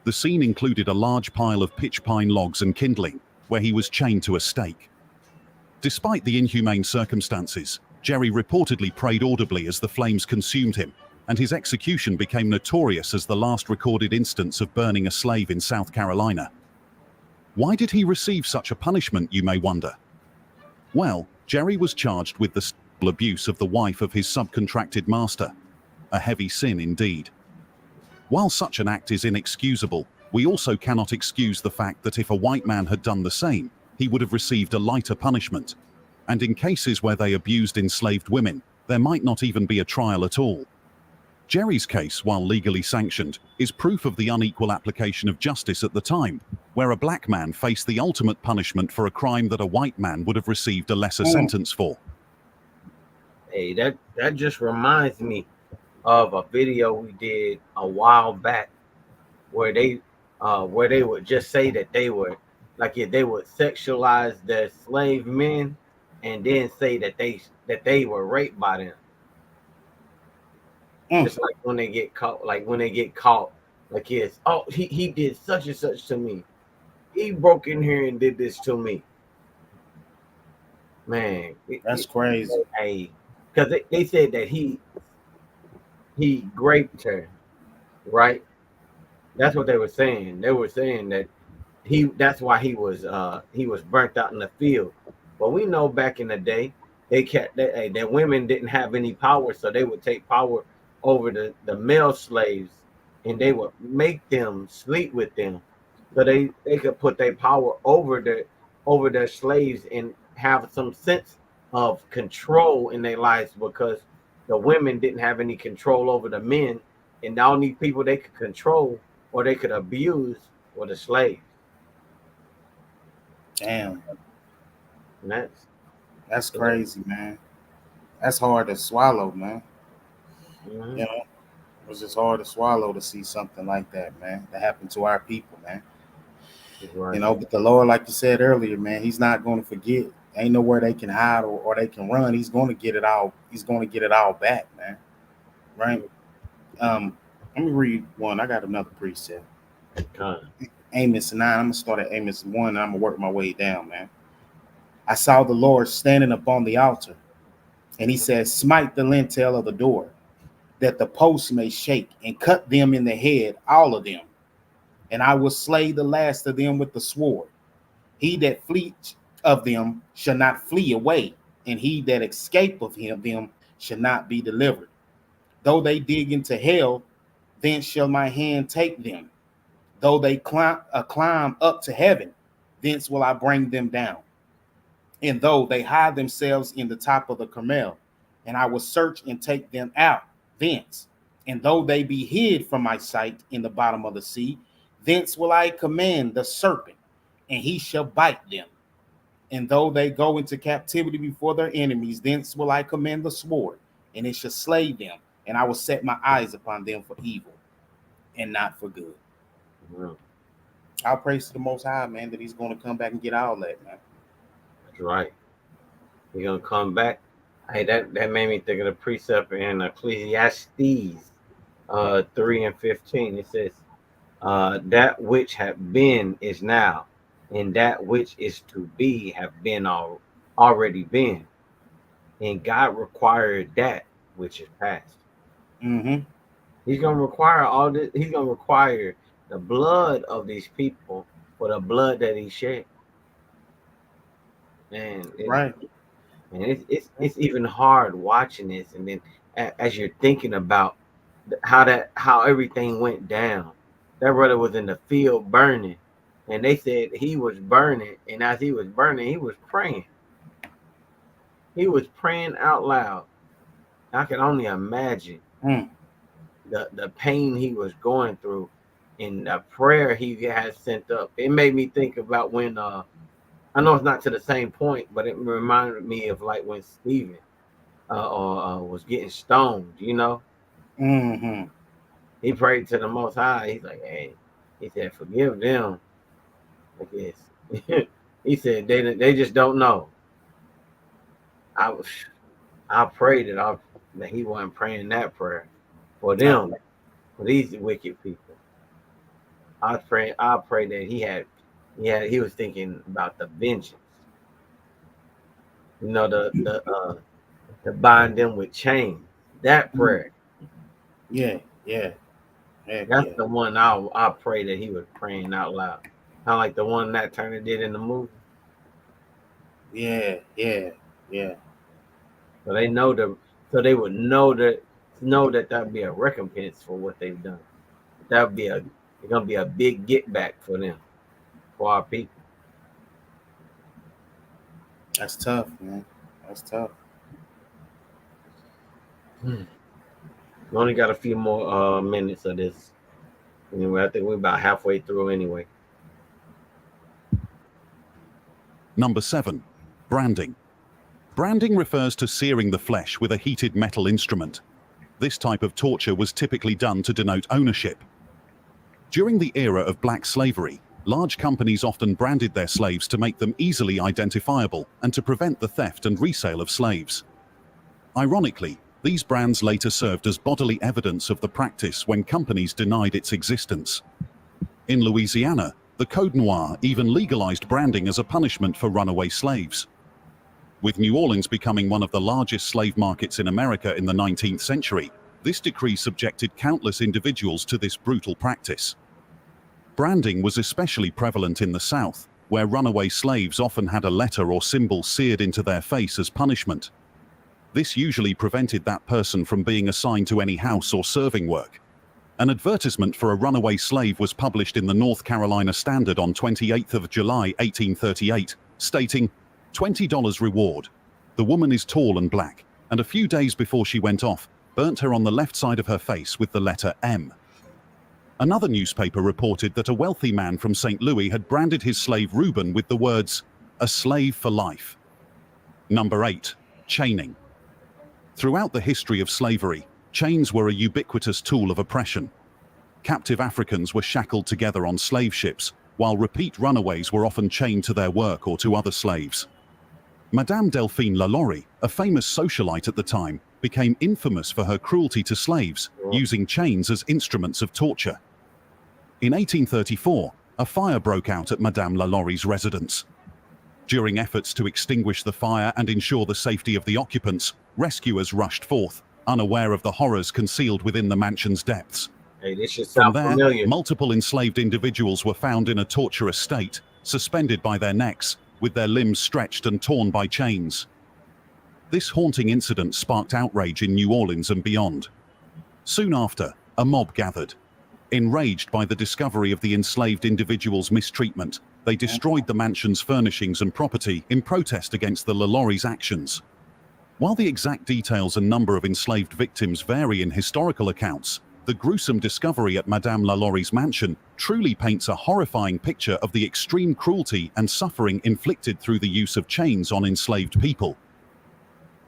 The scene included a large pile of pitch pine logs and kindling, where he was chained to a stake. Despite the inhumane circumstances, Jerry reportedly prayed audibly as the flames consumed him, and his execution became notorious as the last recorded instance of burning a slave in South Carolina. Why did he receive such a punishment, you may wonder? Well, Jerry was charged with the sexual abuse of the wife of his subcontracted master. A heavy sin indeed. While such an act is inexcusable, we also cannot excuse the fact that if a white man had done the same, he would have received a lighter punishment. And in cases where they abused enslaved women, there might not even be a trial at all. Jerry's case, while legally sanctioned, is proof of the unequal application of justice at the time, where a black man faced the ultimate punishment for a crime that a white man would have received a lesser sentence for. Hey, that just reminds me of a video we did a while back where they would just say that they were they would sexualize their slave men and then say that they were raped by them. Just like when they get caught, he did such and such to me. He broke in here and did this to me. Man, that's crazy. Hey, because they said that he raped her, right? That's what they were saying. They were saying that that's why he was burnt out in the field. But we know back in the day, that women didn't have any power, so they would take power over the male slaves, and they would make them sleep with them, so they could put their power over their slaves and have some sense of control in their lives because the women didn't have any control over the men, and the only people they could control or they could abuse were the slaves. Damn, And that's that's crazy, man. That's hard to swallow, man. mhm, You know, it was just hard to swallow to see something like that, man, that happened to our people, man. right. But the Lord, like you said earlier, man, He's not going to forget. Ain't nowhere they can hide or they can run. He's going to get it all. He's going to get it all back, man. Right? Let me read one. I got another precept. Con. Amos 9. I'm gonna start at Amos 1 and I'm gonna work my way down, man. I saw the Lord standing upon the altar, and he said, smite the lintel of the door, that the posts may shake, and cut them in the head, all of them. And I will slay the last of them with the sword. He that flees of them shall not flee away, and he that escape of them shall not be delivered. Though they dig into hell, then shall my hand take them. Though they climb up to heaven, thence will I bring them down. And though they hide themselves in the top of the Carmel, and I will search and take them out thence. And though they be hid from my sight in the bottom of the sea, thence will I command the serpent, and he shall bite them. And though they go into captivity before their enemies, thence will I command the sword, and it shall slay them. And I will set my eyes upon them for evil and not for good. Mhm. I'll praise to the Most High, man, that He's going to come back and get all that, man. That's right. You're gonna come back. Hey, that made me think of the precept in Ecclesiastes 3:15. It says, that which have been is now, and that which is to be have been already been. And God required that which is past. Mm-hmm. He's gonna require all this, he's gonna require the blood of these people for the blood that he shed. And Right. it's even hard watching this, and then as you're thinking about how everything went down. That brother was in the field burning, and they said he was burning, and as he was burning, he was praying. He was praying out loud. I can only imagine Mm. the pain he was going through and the prayer he had sent up. It made me think about when I know it's not to the same point, but it reminded me of like when Stephen was getting stoned. Mm-hmm. He prayed to the Most High. He's like, hey, he said, forgive them. I guess he said they just don't know. I was I prayed that he wasn't praying that prayer for them, for these wicked people. I pray that he was thinking about the vengeance. To bind them with chains. That prayer. Yeah, yeah, heck That's yeah, the one I pray that he was praying out loud. Kind of like the one that Turner did in the movie. yeah, yeah, yeah. So they know so they would know that that'd be a recompense for what they've done. That'd be it's gonna be a big get back for them, for our people. That's tough, man. That's tough. We only got a few more minutes of this. Anyway, I think we're about halfway through anyway. Number 7. Branding. Branding refers to searing the flesh with a heated metal instrument. This type of torture was typically done to denote ownership. During the era of black slavery, large companies often branded their slaves to make them easily identifiable and to prevent the theft and resale of slaves. Ironically, these brands later served as bodily evidence of the practice when companies denied its existence. In Louisiana, the Code Noir even legalized branding as a punishment for runaway slaves. With New Orleans becoming one of the largest slave markets in America in the 19th century, this decree subjected countless individuals to this brutal practice. Branding was especially prevalent in the South, where runaway slaves often had a letter or symbol seared into their face as punishment. This usually prevented that person from being assigned to any house or serving work. An advertisement for a runaway slave was published in the North Carolina Standard on 28th of July, 1838, stating, $20 reward. The woman is tall and black, and a few days before she went off, burnt her on the left side of her face with the letter M. Another newspaper reported that a wealthy man from St. Louis had branded his slave Reuben with the words, "A slave for life." Number 8. Chaining. Throughout the history of slavery, chains were a ubiquitous tool of oppression. Captive Africans were shackled together on slave ships, while repeat runaways were often chained to their work or to other slaves. Madame Delphine Lalaurie, a famous socialite at the time, became infamous for her cruelty to slaves, using chains as instruments of torture. In 1834, a fire broke out at Madame Lalaurie's residence. During efforts to extinguish the fire and ensure the safety of the occupants, rescuers rushed forth, unaware of the horrors concealed within the mansion's depths. Hey, this should From sound there, familiar. multiple enslaved individuals were found in a torturous state, suspended by their necks, with their limbs stretched and torn by chains. This haunting incident sparked outrage in New Orleans and beyond. Soon after, a mob gathered. Enraged by the discovery of the enslaved individuals' mistreatment, they destroyed the mansion's furnishings and property in protest against the Lalaurie's actions. While the exact details and number of enslaved victims vary in historical accounts, the gruesome discovery at Madame Lalaurie's mansion truly paints a horrifying picture of the extreme cruelty and suffering inflicted through the use of chains on enslaved people.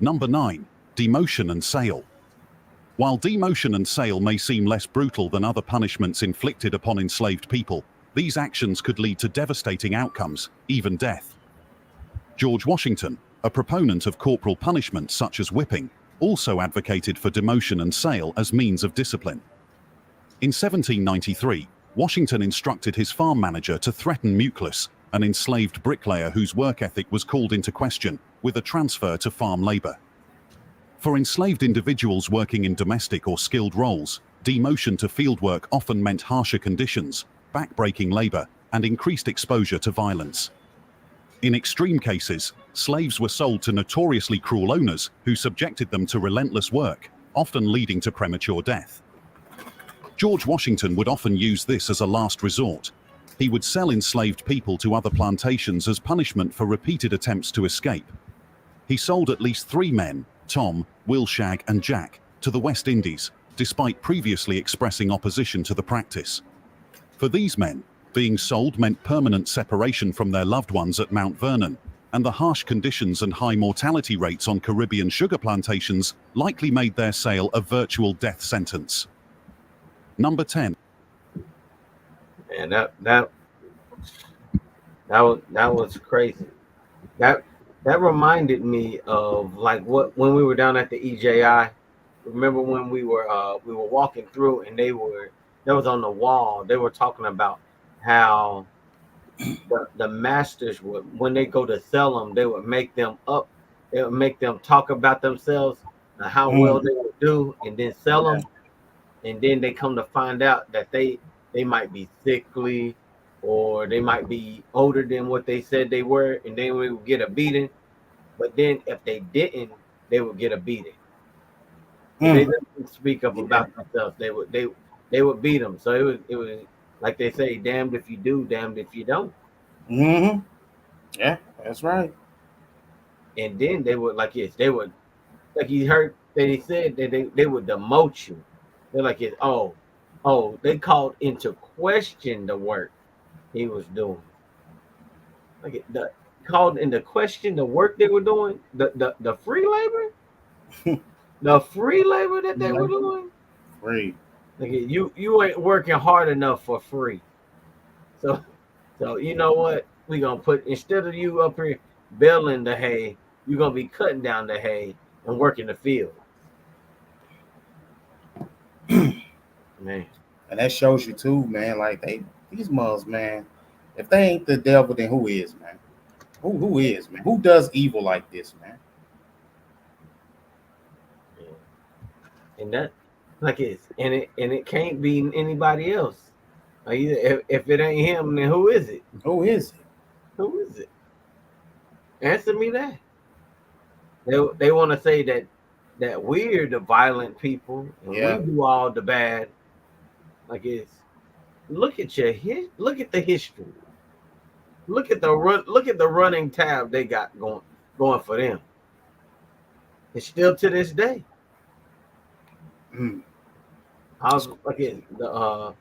Number 9. Demotion and sale. While demotion and sale may seem less brutal than other punishments inflicted upon enslaved people, these actions could lead to devastating outcomes, even death. George Washington, a proponent of corporal punishment such as whipping, also advocated for demotion and sale as means of discipline. In 1793, Washington instructed his farm manager to threaten Mucus, an enslaved bricklayer whose work ethic was called into question, with a transfer to farm labor. For enslaved individuals working in domestic or skilled roles, demotion to field work often meant harsher conditions, back-breaking labor, and increased exposure to violence. In extreme cases, slaves were sold to notoriously cruel owners who subjected them to relentless work, often leading to premature death. George Washington would often use this as a last resort. He would sell enslaved people to other plantations as punishment for repeated attempts to escape. He sold at least 3 men, Tom, Wilshag, and Jack, to the West Indies, despite previously expressing opposition to the practice. For these men, being sold meant permanent separation from their loved ones at Mount Vernon, and the harsh conditions and high mortality rates on Caribbean sugar plantations likely made their sale a virtual death sentence. Number 10. And that was crazy. That reminded me of like when we were down at the EJI. Remember when we were walking through and that was on the wall. They were talking about how the masters would, when they go to sell them, they would make them talk about themselves and how well they would do, and then sell them. And then they come to find out that they might be sickly, or they might be older than what they said they were, and then we would get a beating. But then if they didn't, they would get a beating. They didn't speak up about themselves. They would beat them. So it was like they say, damned if you do, damned if you don't. Mm-hmm. Yeah, that's right. And then they would like you heard that he said that they would demote you. They're like, they called into question the work he was doing. Like called into question the work they were doing, the free labor, the free labor that they were doing. Free. Like you ain't working hard enough for free. So you know what? We gonna put, instead of you up here baling the hay, you're gonna be cutting down the hay and working the field. Man. And that shows you too, man. Like these mugs, man. If they ain't the devil, then who is, man? Who is, man? Who does evil like this, man? Yeah. And that, like it can't be anybody else. Like if it ain't him, then who is it? Who is it? Who is it? Answer me that. They want to say that we're the violent people and we do all the bad. Like look at the history. Look at the running tab they got going for them. It's still to this day. Mm. I was again the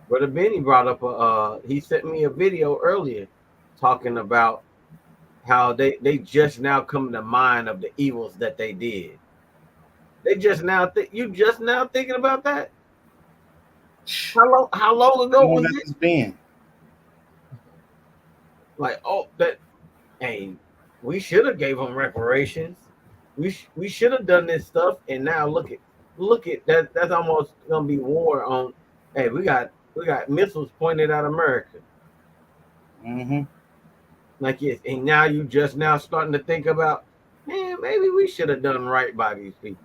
Brother Benny brought up he sent me a video earlier talking about how they just now come to mind of the evils that they did. They just now you just now thinking about that? How long ago Long was as it? it's been. Like, oh, that hey, we should have gave them reparations. We should have done this stuff, and now look at that. That's almost gonna be war on. Hey, we got missiles pointed at America. Mm-hmm. Like yes, and now you just now starting to think about, man, maybe we should have done right by these people.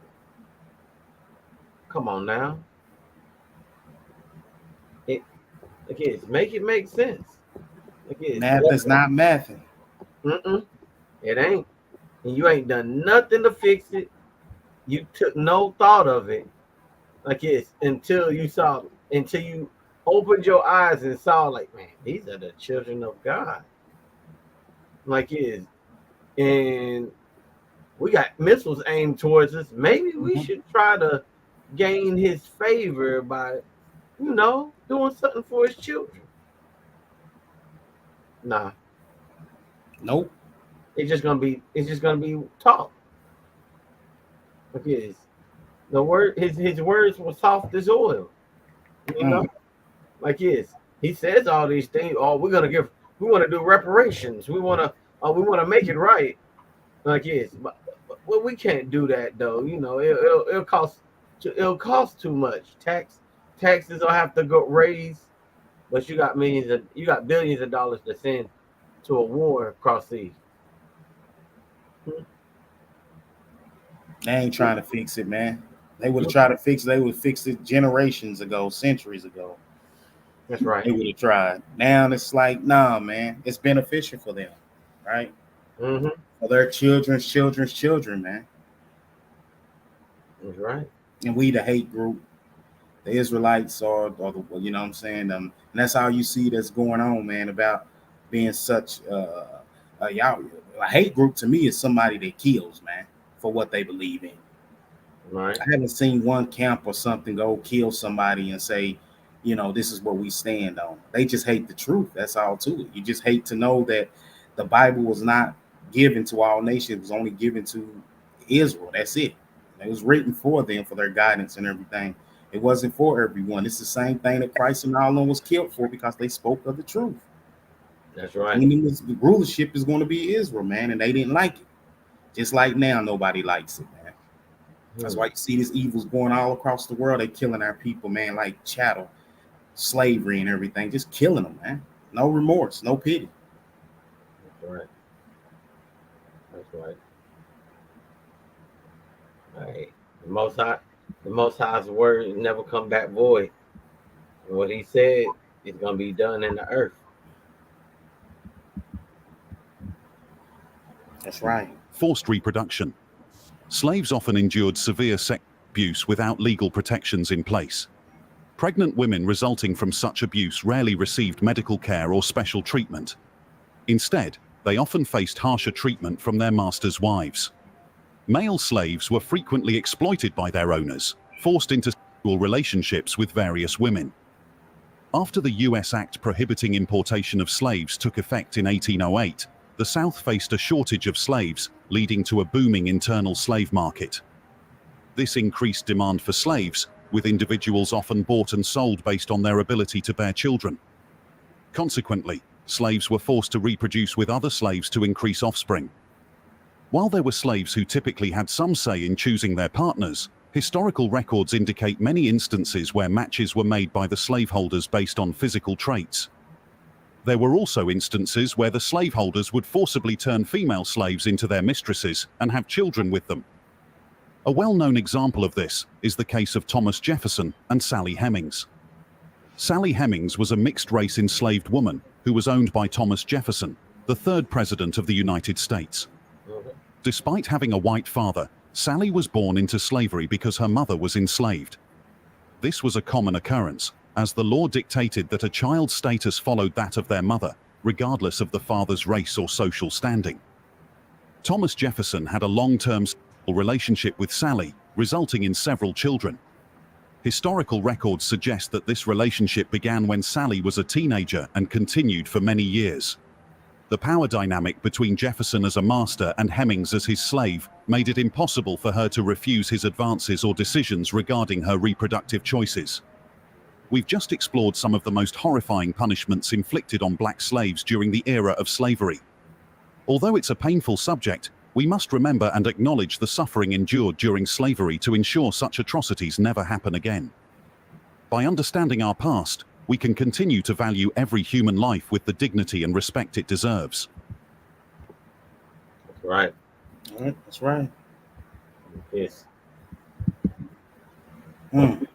Come on now, it again, make it make sense. Again, Math is not mathing. it ain't, and you ain't done nothing to fix it. You took no thought of it. Like yes, until you opened your eyes and saw, like, man, these are the children of God. Like yes, and we got missiles aimed towards us. Maybe we Mm-hmm. should try to gain his favor by, doing something for his children. Nah, Nope. it's just gonna be talk. Like yes, his words were soft as oil. You know, Mm. like yes, he says all these things. Oh, we want to do reparations. We want to make it right. Like yes, but well, we can't do that though. It'll cost too much. Taxes will have to go raise, but you got billions of dollars to send to a war across seas. Hmm. They ain't trying to fix it, man. They would have tried to fix it. They would have fixed it generations ago, centuries ago. That's right. They would have tried. Now it's like, nah, man. It's beneficial for them, right? Hmm. For their children's children, man. That's right. And we, the hate group, the Israelites, or the, you know what I'm saying? And that's how you see that's going on, man, about being such y'all. A hate group to me is somebody that kills, man, for what they believe in. Right. I haven't seen one camp or something go kill somebody and say, this is what we stand on. They just hate the truth. That's all to it. You just hate to know that the Bible was not given to all nations. It was only given to Israel. That's it. It was written for them, for their guidance and everything. It wasn't for everyone. It's the same thing that Christ and all of them was killed for, because they spoke of the truth. That's right. And the rulership is going to be Israel, man, and they didn't like it. Just like now, nobody likes it, man. That's Hmm. why you see these evils going all across the world. They killing our people, man, like chattel, slavery and everything. Just killing them, man. No remorse, no pity. That's right. That's right. Right. The Most High's word never come back void. And what he said is gonna be done in the earth. That's right. Forced reproduction. Slaves often endured severe sex abuse without legal protections in place. Pregnant women resulting from such abuse rarely received medical care or special treatment. Instead, they often faced harsher treatment from their masters' wives. Male slaves were frequently exploited by their owners, forced into sexual relationships with various women. After the U.S. Act prohibiting importation of slaves took effect in 1808, the South faced a shortage of slaves, leading to a booming internal slave market. This increased demand for slaves, with individuals often bought and sold based on their ability to bear children. Consequently, slaves were forced to reproduce with other slaves to increase offspring. While there were slaves who typically had some say in choosing their partners, historical records indicate many instances where matches were made by the slaveholders based on physical traits. There were also instances where the slaveholders would forcibly turn female slaves into their mistresses and have children with them. A well-known example of this is the case of Thomas Jefferson and Sally Hemings. Sally Hemings was a mixed-race enslaved woman who was owned by Thomas Jefferson, the third president of the United States. Mhm. Despite having a white father, Sally was born into slavery because her mother was enslaved. This was a common occurrence, as the law dictated that a child's status followed that of their mother, regardless of the father's race or social standing. Thomas Jefferson had a long-term relationship with Sally, resulting in several children. Historical records suggest that this relationship began when Sally was a teenager and continued for many years. The power dynamic between Jefferson as a master and Hemmings as his slave made it impossible for her to refuse his advances or decisions regarding her reproductive choices. We've just explored some of the most horrifying punishments inflicted on black slaves during the era of slavery. Although it's a painful subject, we must remember and acknowledge the suffering endured during slavery to ensure such atrocities never happen again. By understanding our past, we can continue to value every human life with the dignity and respect it deserves. That's right. All right, that's right. Yes. Mm,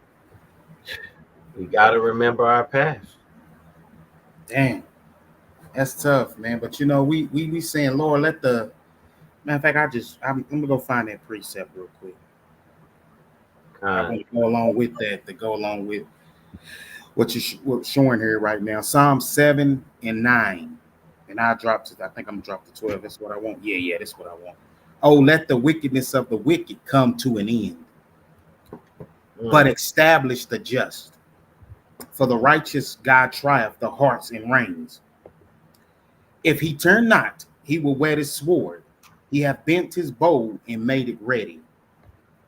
We gotta remember our past. damn, that's tough, man. But you know, we saying, Lord, let the matter of fact, I'm gonna go find that precept real quick. I want to go along with that. To go along with what's showing here right now. Psalm 7 and 9. And I think I'm gonna drop to 12. That's what I want. Yeah, that's what I want. Oh, let the wickedness of the wicked come to an end, but establish the just. For the righteous God trieth the hearts and reins. If he turn not, he will whet his sword. He hath bent his bow and made it ready.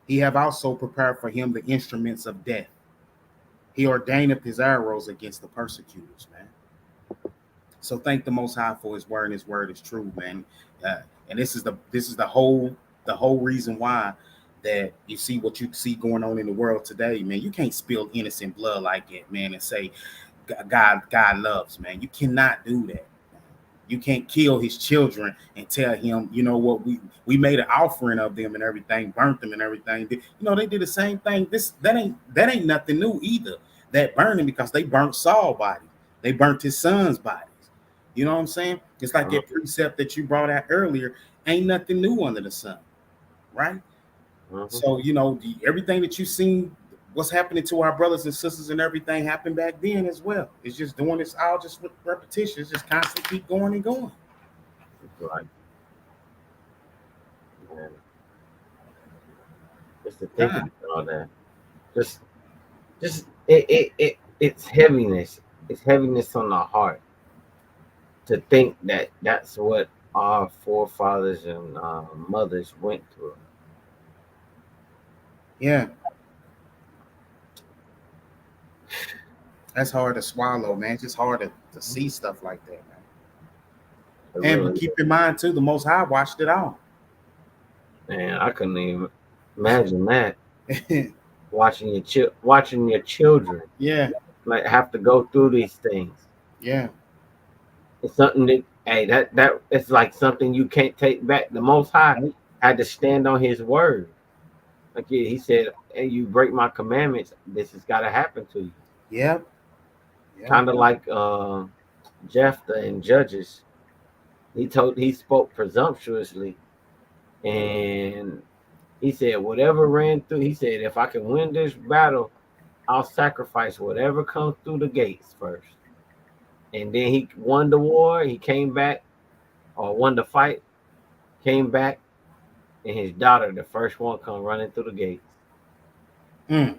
He have also prepared for him the instruments of death. He ordaineth his arrows against the persecutors, man. So thank the Most High for his word, and his word is true, man. And this is the whole reason why that you see what you see going on in the world today, man. You can't spill innocent blood like it, man, and say God loves, man. You cannot do that. You can't kill his children and tell him, you know what, we made an offering of them and everything, burnt them and everything. You know, they did the same thing. That ain't nothing new either. That burning, because they burnt Saul's body. They burnt his son's bodies. You know what I'm saying? It's like that precept that you brought out earlier. Ain't nothing new under the sun, right? So, you know, everything that you've seen, what's happening to our brothers and sisters and everything happened back then as well. It's just doing this all just with repetition. It's just constantly keep going and going. Right. Man. Just to think about all that. Just it's heaviness. It's heaviness on the heart to think that that's what our forefathers and mothers went through. Yeah. That's hard to swallow, man. It's just hard to see stuff like that, man. And Really, keep in mind too, the Most High watched it all. man, I couldn't even imagine that. watching your children Yeah, like have to go through these things. yeah, It's something that that it's like something you can't take back. The Most High had to stand on His word. Like he said, "Hey, you break my commandments, this has got to happen to you." yeah. Kind of like Jephthah in Judges. He spoke presumptuously, and he said, "Whatever ran through," he said, "if I can win this battle, I'll sacrifice whatever comes through the gates first." And then he won the war. He came back, or won the fight, came back, and his daughter, the first one, come running through the gates. Mm.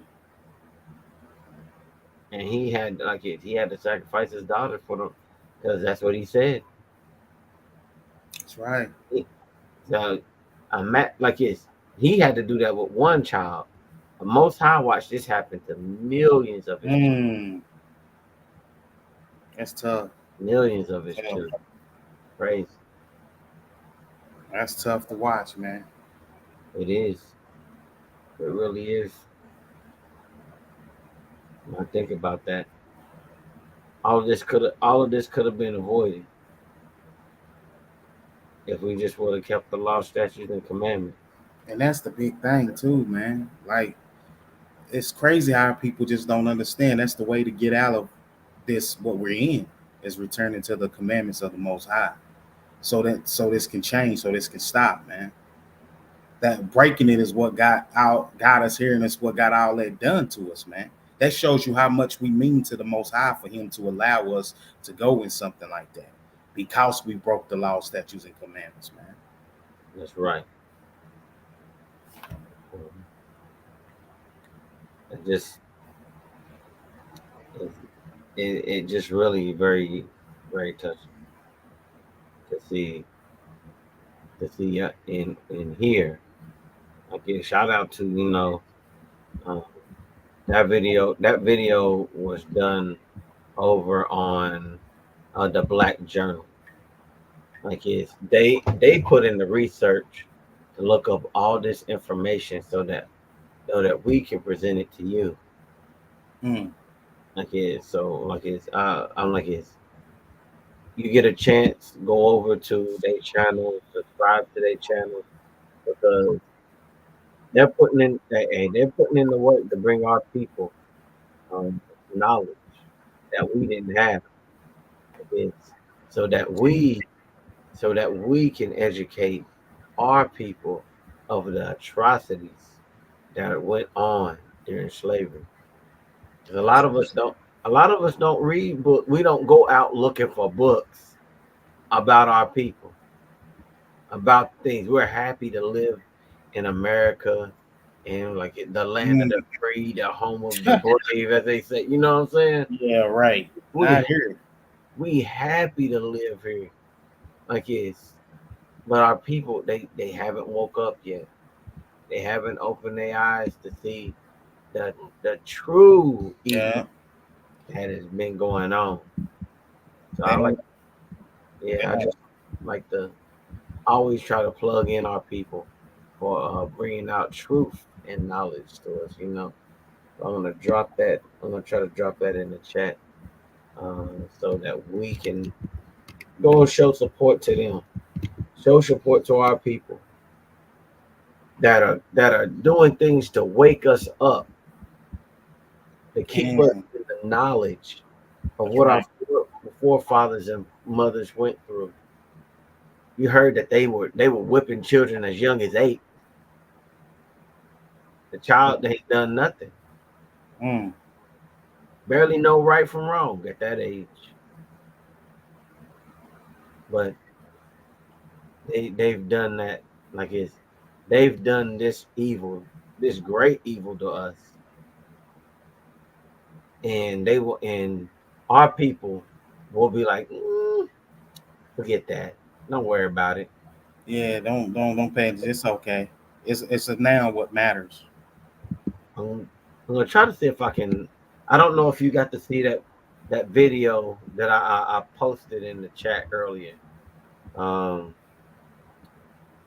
And he had he had to sacrifice his daughter for them, because that's what he said. That's right. So he had to do that with one child. The Most High watched this happen to millions of his children. That's tough. Millions of his children. Crazy. That's tough to watch, man. It is. It really is. When I think about that, all of this could have been avoided if we just would have kept the law, statutes, and commandments. And that's the big thing too, man. Like, it's crazy how people just don't understand. That's the way to get out of this. What we're in is returning to the commandments of the Most High, so this can change, so this can stop, man. That breaking it is what got us here, and it's what got all that done to us, man. That shows you how much we mean to the Most High for Him to allow us to go in something like that, because we broke the law, statutes, and commandments, man. That's right. just it, it just really very touching to see in here. Like, shout out to uh, that video was done over on the Black Journal. Like, they put in the research to look up all this information so that we can present it to you. Mm. I'm like it's you get a chance, go over to their channel, subscribe to their channel, because they're putting in the work to bring our people um, knowledge that we didn't have. It's so that we can educate our people of the atrocities that went on during slavery. 'Cause a lot of us don't read, but we don't go out looking for books about our people, about things. We're happy to live in America and like the land of Mm. the free, the home of the brave, as they say. You know what I'm saying? Yeah, right. I We hear it. we happy to live here. Like it's but our people they haven't woke up yet. They haven't opened their eyes to see the true evil Yeah. that has been going on. So They I like don't. They yeah, I don't. just like to always try to plug in our people for bringing out truth and knowledge to us. I'm gonna drop that. I'm gonna try to drop that in the chat so that we can go and show support to them, show support to our people that are doing things to wake us up, to keep us Mm. in the knowledge of That's what our right. forefathers and mothers went through. You heard that they were whipping children as young as 8. The child they ain't done nothing, Mm. barely know right from wrong at that age, but they've done that. Like they've done this evil, this great evil to us, and our people will be like, forget that, don't worry about it. Yeah. Don't pay attention. It's okay. It's a now what matters. I'm gonna try to see if I can. I don't know if you got to see that video that I posted in the chat earlier. Um,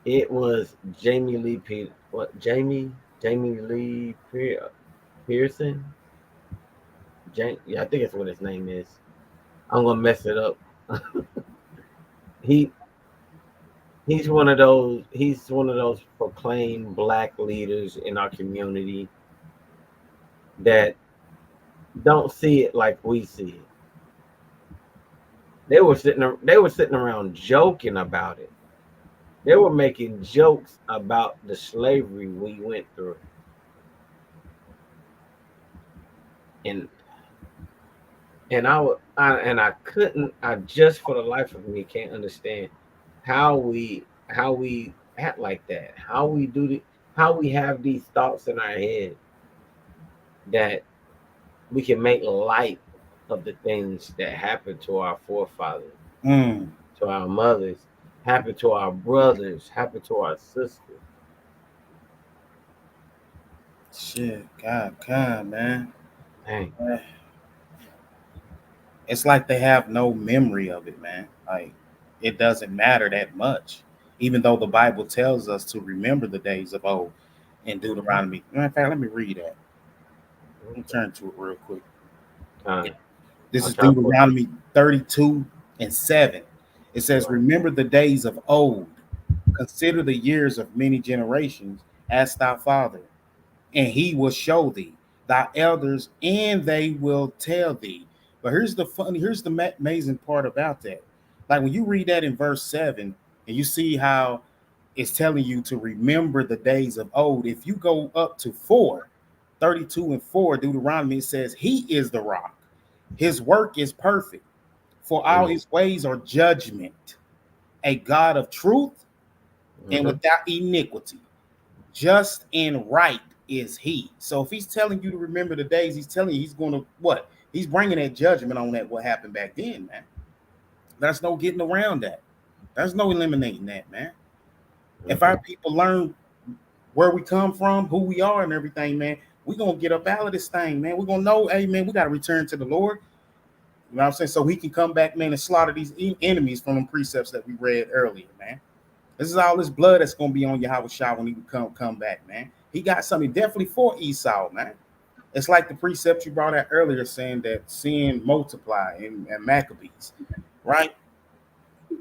it was Jamie Lee Jamie Lee Pearson. Yeah, I think that's what his name is. I'm gonna mess it up. he he's one of those proclaimed black leaders in our community that don't see it like we see it. They were sitting around joking about it. They were making jokes about the slavery we went through, and I couldn't. I just for the life of me can't understand how we act like that. How we have these thoughts in our head that we can make light of the things that happened to our forefathers, Mm. to our mothers, happened to our brothers, happened to our sisters. Shit. God, man. Dang. Eh, It's like they have no memory of it, man. Like it doesn't matter that much, even though the Bible tells us to remember the days of old in Mhm. Deuteronomy. Matter of fact, let me read that. Let me Okay. turn to it real quick. Time. This I'll is try to put. Deuteronomy 32 and 7. It says, Right. remember the days of old, consider the years of many generations, ask thy father, and he will show thee thy elders, and they will tell thee. But here's the amazing part about that. Like when you read that in verse 7, and you see how it's telling you to remember the days of old. If you go up to 32 and 4, Deuteronomy, it says, he is the rock. His work is perfect, for all Mm. his ways are judgment, a God of truth and Mhm. without iniquity. Just and right is he. So if he's telling you to remember the days, he's telling you he's going to what? He's bringing that judgment on that what happened back then, man. There's no getting around that. There's no eliminating that, man. If our people learn where we come from, who we are, and everything, man, we're gonna get up out of this thing, man. We're gonna know, hey, man, we gotta return to the Lord. You know what I'm saying? So he can come back, man, and slaughter these enemies from the precepts that we read earlier, man. This is all this blood that's gonna be on Yahweh Shah when he come back, man. He got something definitely for Esau, man. It's like the precept you brought out earlier, saying that sin multiply in Maccabees, right?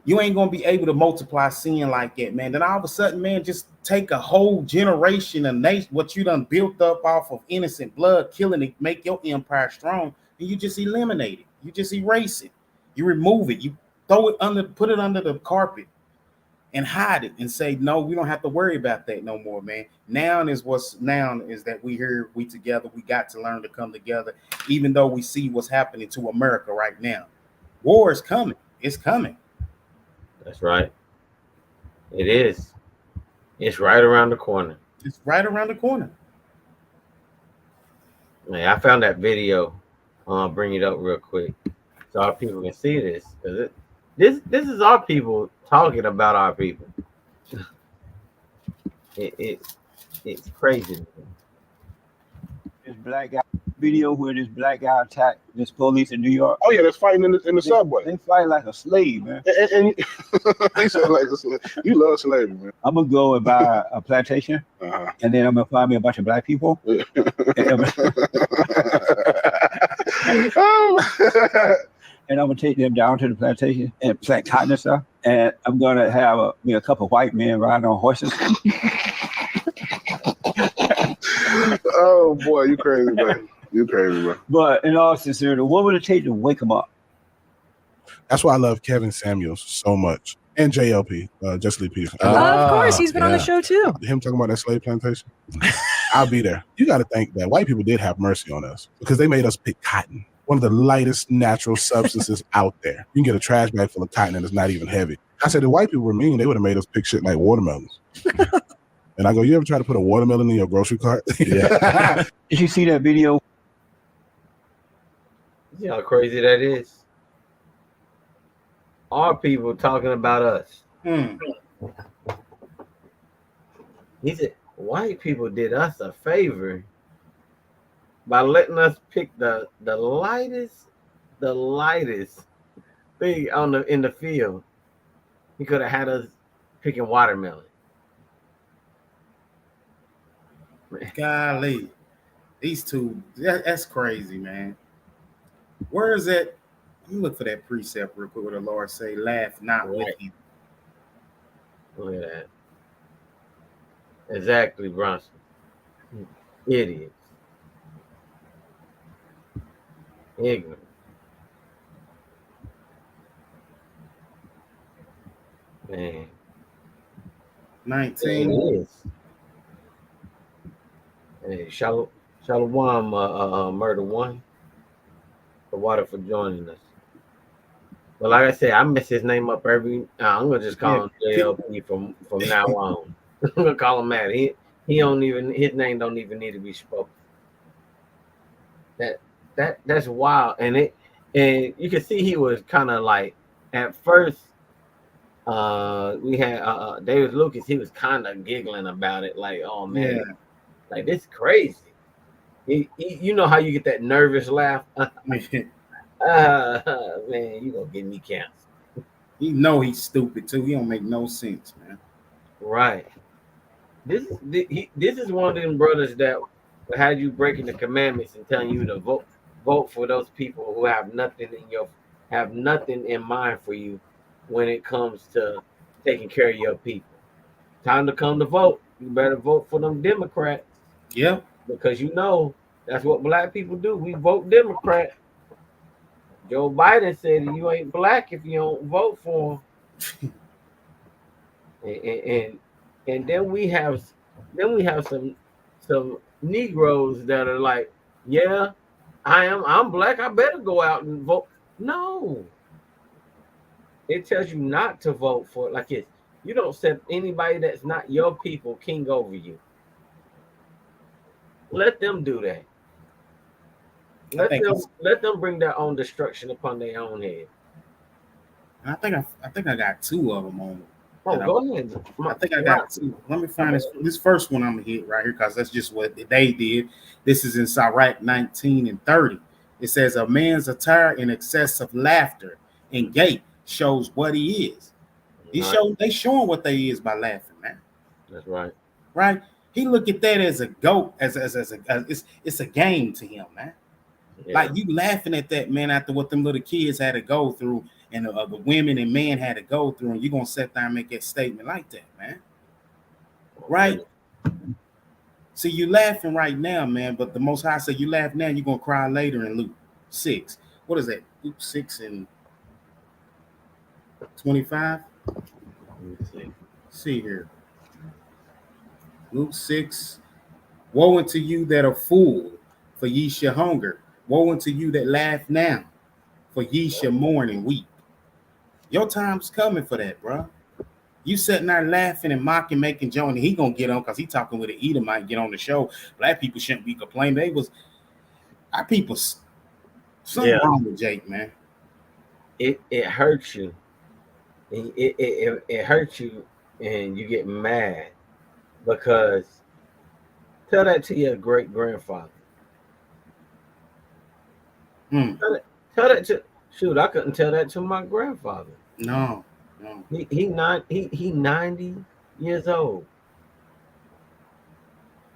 You ain't gonna be able to multiply sin like that, man. Then all of a sudden, man, just take a whole generation of nation, what you done built up off of innocent blood, killing it, make your empire strong, and you just eliminate it. You just erase it. You remove it. You throw it under, put it under the carpet, and hide it, and say, no, we don't have to worry about that no more, man. Now is that we here, we together. We got to learn to come together, even though we see what's happening to America right now. War is coming. It's coming. That's right. It is. It's right around the corner. It's right around the corner. Man, I found that video. I'll bring it up real quick so our people can see this. Because this is our people talking about our people. It's crazy. This black guy video where this black guy attacked this police in New York. Oh yeah, that's fighting in the subway. They fight like a slave, man. And they sound like a slave. You love slavery, man. I'm gonna go and buy a plantation, and then I'm gonna find me a bunch of black people. And I'm gonna take them down to the plantation and plant cotton and stuff. And I'm gonna have a couple of white men riding on horses. Oh boy, you crazy, man. You crazy, bro. But in all sincerity, what would it take to wake them up? That's why I love Kevin Samuels so much. And JLP, Jesse Lee Peterson. Of course, he's been on the show too. Him talking about that slave plantation. I'll be there. You got to think that white people did have mercy on us because they made us pick cotton, one of the lightest natural substances out there. You can get a trash bag full of cotton and it's not even heavy. I said, the white people were mean. They would have made us pick shit like watermelons. And I go, you ever try to put a watermelon in your grocery cart? Yeah. Did you see that video? You know how crazy that is? Our people talking about us. He said, white people did us a favor by letting us pick the lightest thing in the field. He could have had us picking watermelon. Golly, these two, that's crazy, man. Where is it? Let me look for that precept real quick where the Lord say, laugh not with you. Look at that. Exactly, Bronson. Idiots. Ignorant. Man. 19. It is. Hey, Shalom, Murder One. The water for joining us. But like I said, I mess his name up every. I'm gonna just call him JLP from now on. I'm gonna call him that. He don't even, his name don't even need to be spoken. That's wild, and you can see he was kind of like at first. We had David Lucas. He was kind of giggling about it, like, "Oh man, like this crazy." He, you know how you get that nervous laugh? Man, you gonna get me canceled. He know he's stupid too. He don't make no sense, man. Right. This is one of them brothers that had you breaking the commandments and telling you to vote for those people who have nothing in mind for you when it comes to taking care of your people. Time to come to vote. You better vote for them Democrats. Yeah. Because you know that's what black people do. We vote Democrat. Joe Biden said you ain't black if you don't vote for him. and then we have some Negroes that are like, yeah, I'm black. I better go out and vote. No, it tells you not to vote for it. Like it's, you don't set anybody that's not your people king over you. Let them do that. Let them bring their own destruction upon their own head. I think I got two of them on. Oh, go ahead. I think I got two. Let me find this first one I'm gonna hit right here because that's just what they did. This is in Sirach 19 and 30. It says a man's attire in excessive laughter and gait shows what he is. They showing what they is by laughing, man. That's right. Right? He look at that as a goat, as it's a game to him, man. Yeah. Like you laughing at that, man, after what them little kids had to go through and the women and men had to go through, and you're gonna sit there and make that statement like that, man. Right? See, you laughing right now, man, but the Most High said you laugh now, you're gonna cry later in Luke 6. What is that? Luke 6 and 25? Let me see here. Luke 6. Woe unto you that are full, for ye shall hunger. Woe unto you that laugh now, for ye shall mourn and weep. Your time's coming for that, bro. You sitting there laughing and mocking, making Joe, and he gonna get on because he talking with an Edomite, get on the show. Black people shouldn't be complaining. They was our people. Something wrong with Jake, man. It hurts you. It hurts you, and you get mad because tell that to your great grandfather. Tell that to shoot. I couldn't tell that to my grandfather. No. He 90 years old.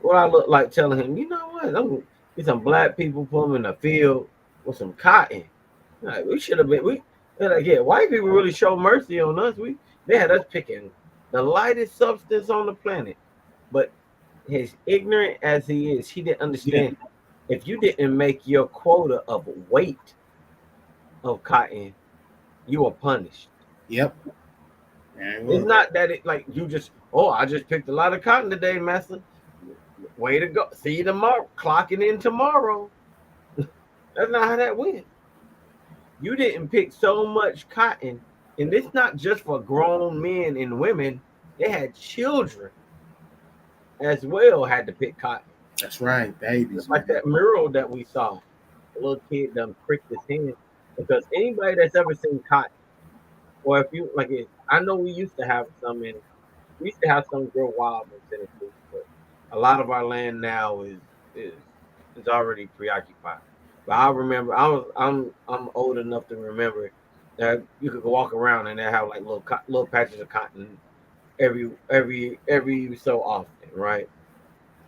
What I look like telling him, you know what? I'm gonna get some black people put them in the field with some cotton. Like, we should have been. White people really show mercy on us. They had us picking the lightest substance on the planet. But as ignorant as he is, he didn't understand. Yeah. If you didn't make your quota of weight of cotton, you were punished. Yep. It's not that it like you just, I just picked a lot of cotton today, master. Way to go. See you tomorrow. Clocking in tomorrow. That's not how that went. You didn't pick so much cotton, and it's not just for grown men and women. They had children as well had to pick cotton. That's right, babies. It's like that mural that we saw. A little kid done pricked his hand. Because anybody that's ever seen cotton, or if you like it, I know we used to have some grow wild in Tennessee, but a lot of our land now is already preoccupied. But I remember I'm old enough to remember that you could walk around and they have like little patches of cotton every so often, right?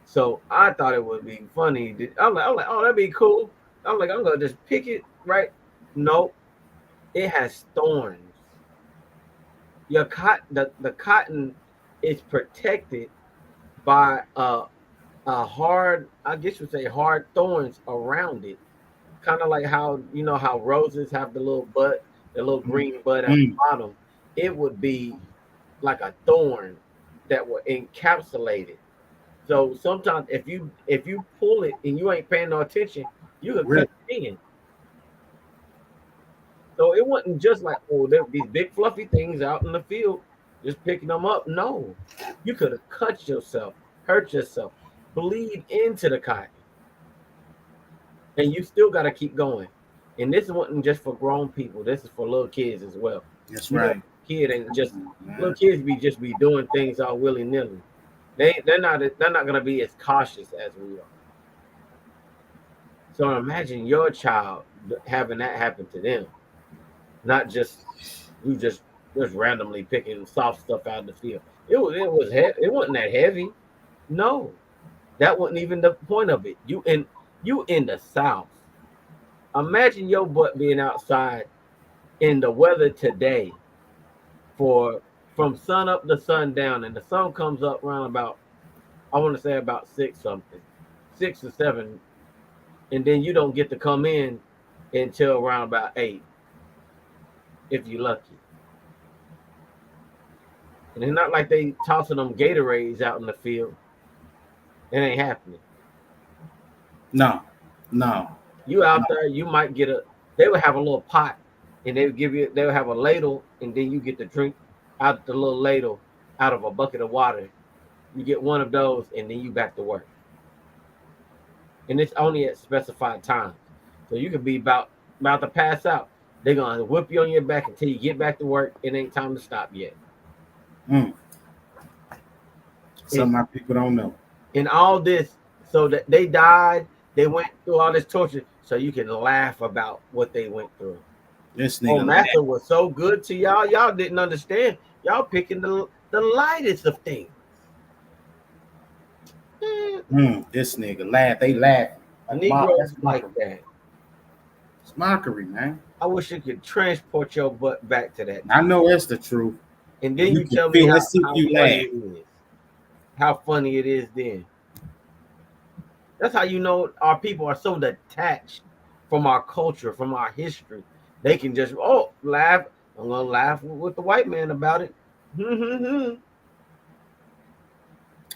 So I thought it would be funny. I'm like, oh, that'd be cool. I'm gonna just pick it, right? Nope. It has thorns. Your the cotton is protected by a hard, I guess you would say hard thorns around it. Kind of like how how roses have the little bud, the little green bud at the bottom. It would be like a thorn that would encapsulate it. So sometimes if you pull it and you ain't paying no attention, you could cut it in. So it wasn't just like, there were these big fluffy things out in the field, just picking them up. No, you could have cut yourself, hurt yourself, bleed into the cotton, and you still got to keep going. And this wasn't just for grown people. This is for little kids as well. That's right. Kid ain't just little kids be doing things all willy nilly. They're not gonna be as cautious as we are. So imagine your child having that happen to them. Not just you just randomly picking soft stuff out of the field. It wasn't that heavy. No, that wasn't even the point of it. You in the South. Imagine your butt being outside in the weather today from sun up to sundown, and the sun comes up around about, I want to say about 6 or 7, and then you don't get to come in until around about 8. If you're lucky. And it's not like they tossing them Gatorades out in the field. It ain't happening. No. You out there, you might get they would have a little pot and they would have a ladle, and then you get to drink out the little ladle out of a bucket of water. You get one of those and then you back to work. and it's only at specified times. So you could be about to pass out. They're gonna whip you on your back until you get back to work. It ain't time to stop yet. Something our people don't know. And all this, so that they died, they went through all this torture, so you can laugh about what they went through. This Oh, nigga, Master was so good to y'all. Y'all didn't understand. Y'all picking the lightest of things. this nigga laugh. They laugh. Negroes like that. It's mockery, man. I wish you could transport your butt back to that I time. know that's the truth. And then You you can tell me feel- how, let's see if how you funny laugh. it is. How funny it is then. That's how you know our people are so detached from our culture, from our history. They can just laugh. I'm gonna laugh with the white man about it.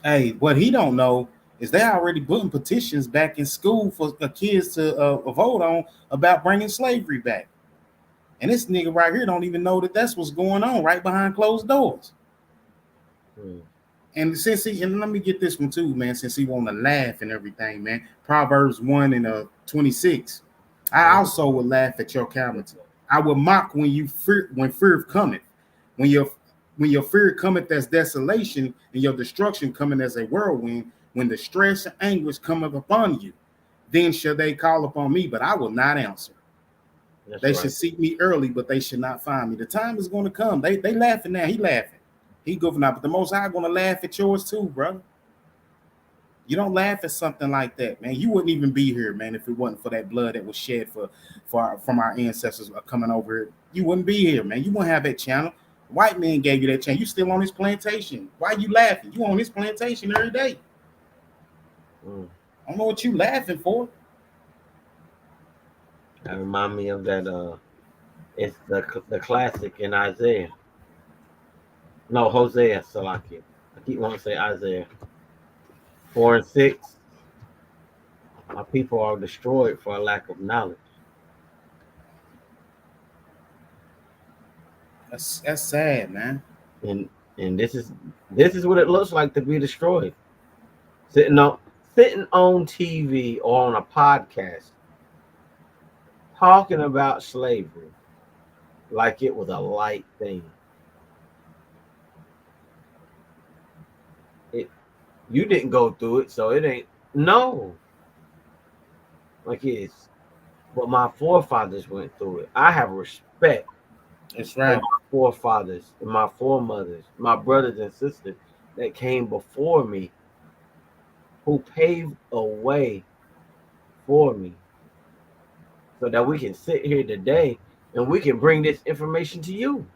Hey, what he don't know is they already putting petitions back in school for the kids to vote on about bringing slavery back. And this nigga right here don't even know that that's what's going on right behind closed doors. And since and let me get this one too, man, since he want to laugh and everything, man. Proverbs 1 and 26. I also would laugh at your calamity. I will mock when fear cometh. When your fear cometh as desolation, and your destruction cometh as a whirlwind, when the stress and anguish cometh upon you, then shall they call upon me, but I will not answer. They should seek me early, but they should not find me. The time is going to come. They laughing now. He laughing. He goofing out, but the Most High going to laugh at yours too, brother. You don't laugh at something like that, man. You wouldn't even be here, man, if it wasn't for that blood that was shed from our ancestors coming over here. You wouldn't be here, man. You wouldn't have that channel. White man gave you that channel. You still on his plantation. Why you laughing? You on his plantation every day. I don't know what you laughing for. That remind me of that. It's the classic in Isaiah. No, Hosea, Salakia. I keep wanting to say Isaiah. 4 and 6. My people are destroyed for a lack of knowledge. That's sad, man. And this is what it looks like to be destroyed. Sitting on TV or on a podcast talking about slavery like it was a light thing. You didn't go through it, so it ain't like it is. But my forefathers went through it. I have respect. That's right. For my forefathers and my foremothers, my brothers and sisters that came before me, who paved a way for me, so that we can sit here today and we can bring this information to you,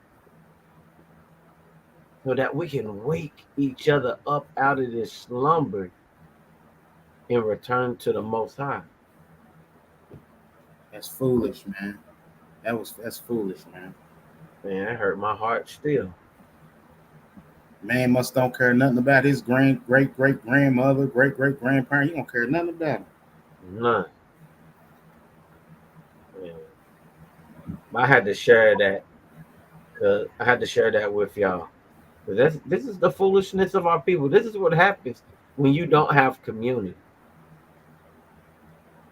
so that we can wake each other up out of this slumber and return to the Most High. That's foolish, man. That's foolish, man. Man, that hurt my heart still. Man must don't care nothing about his great great grandmother, great great grandparent. He don't care nothing about it. None. Man. I had to share that because I had to share that with y'all. This is the foolishness of our people. This is what happens when you don't have community.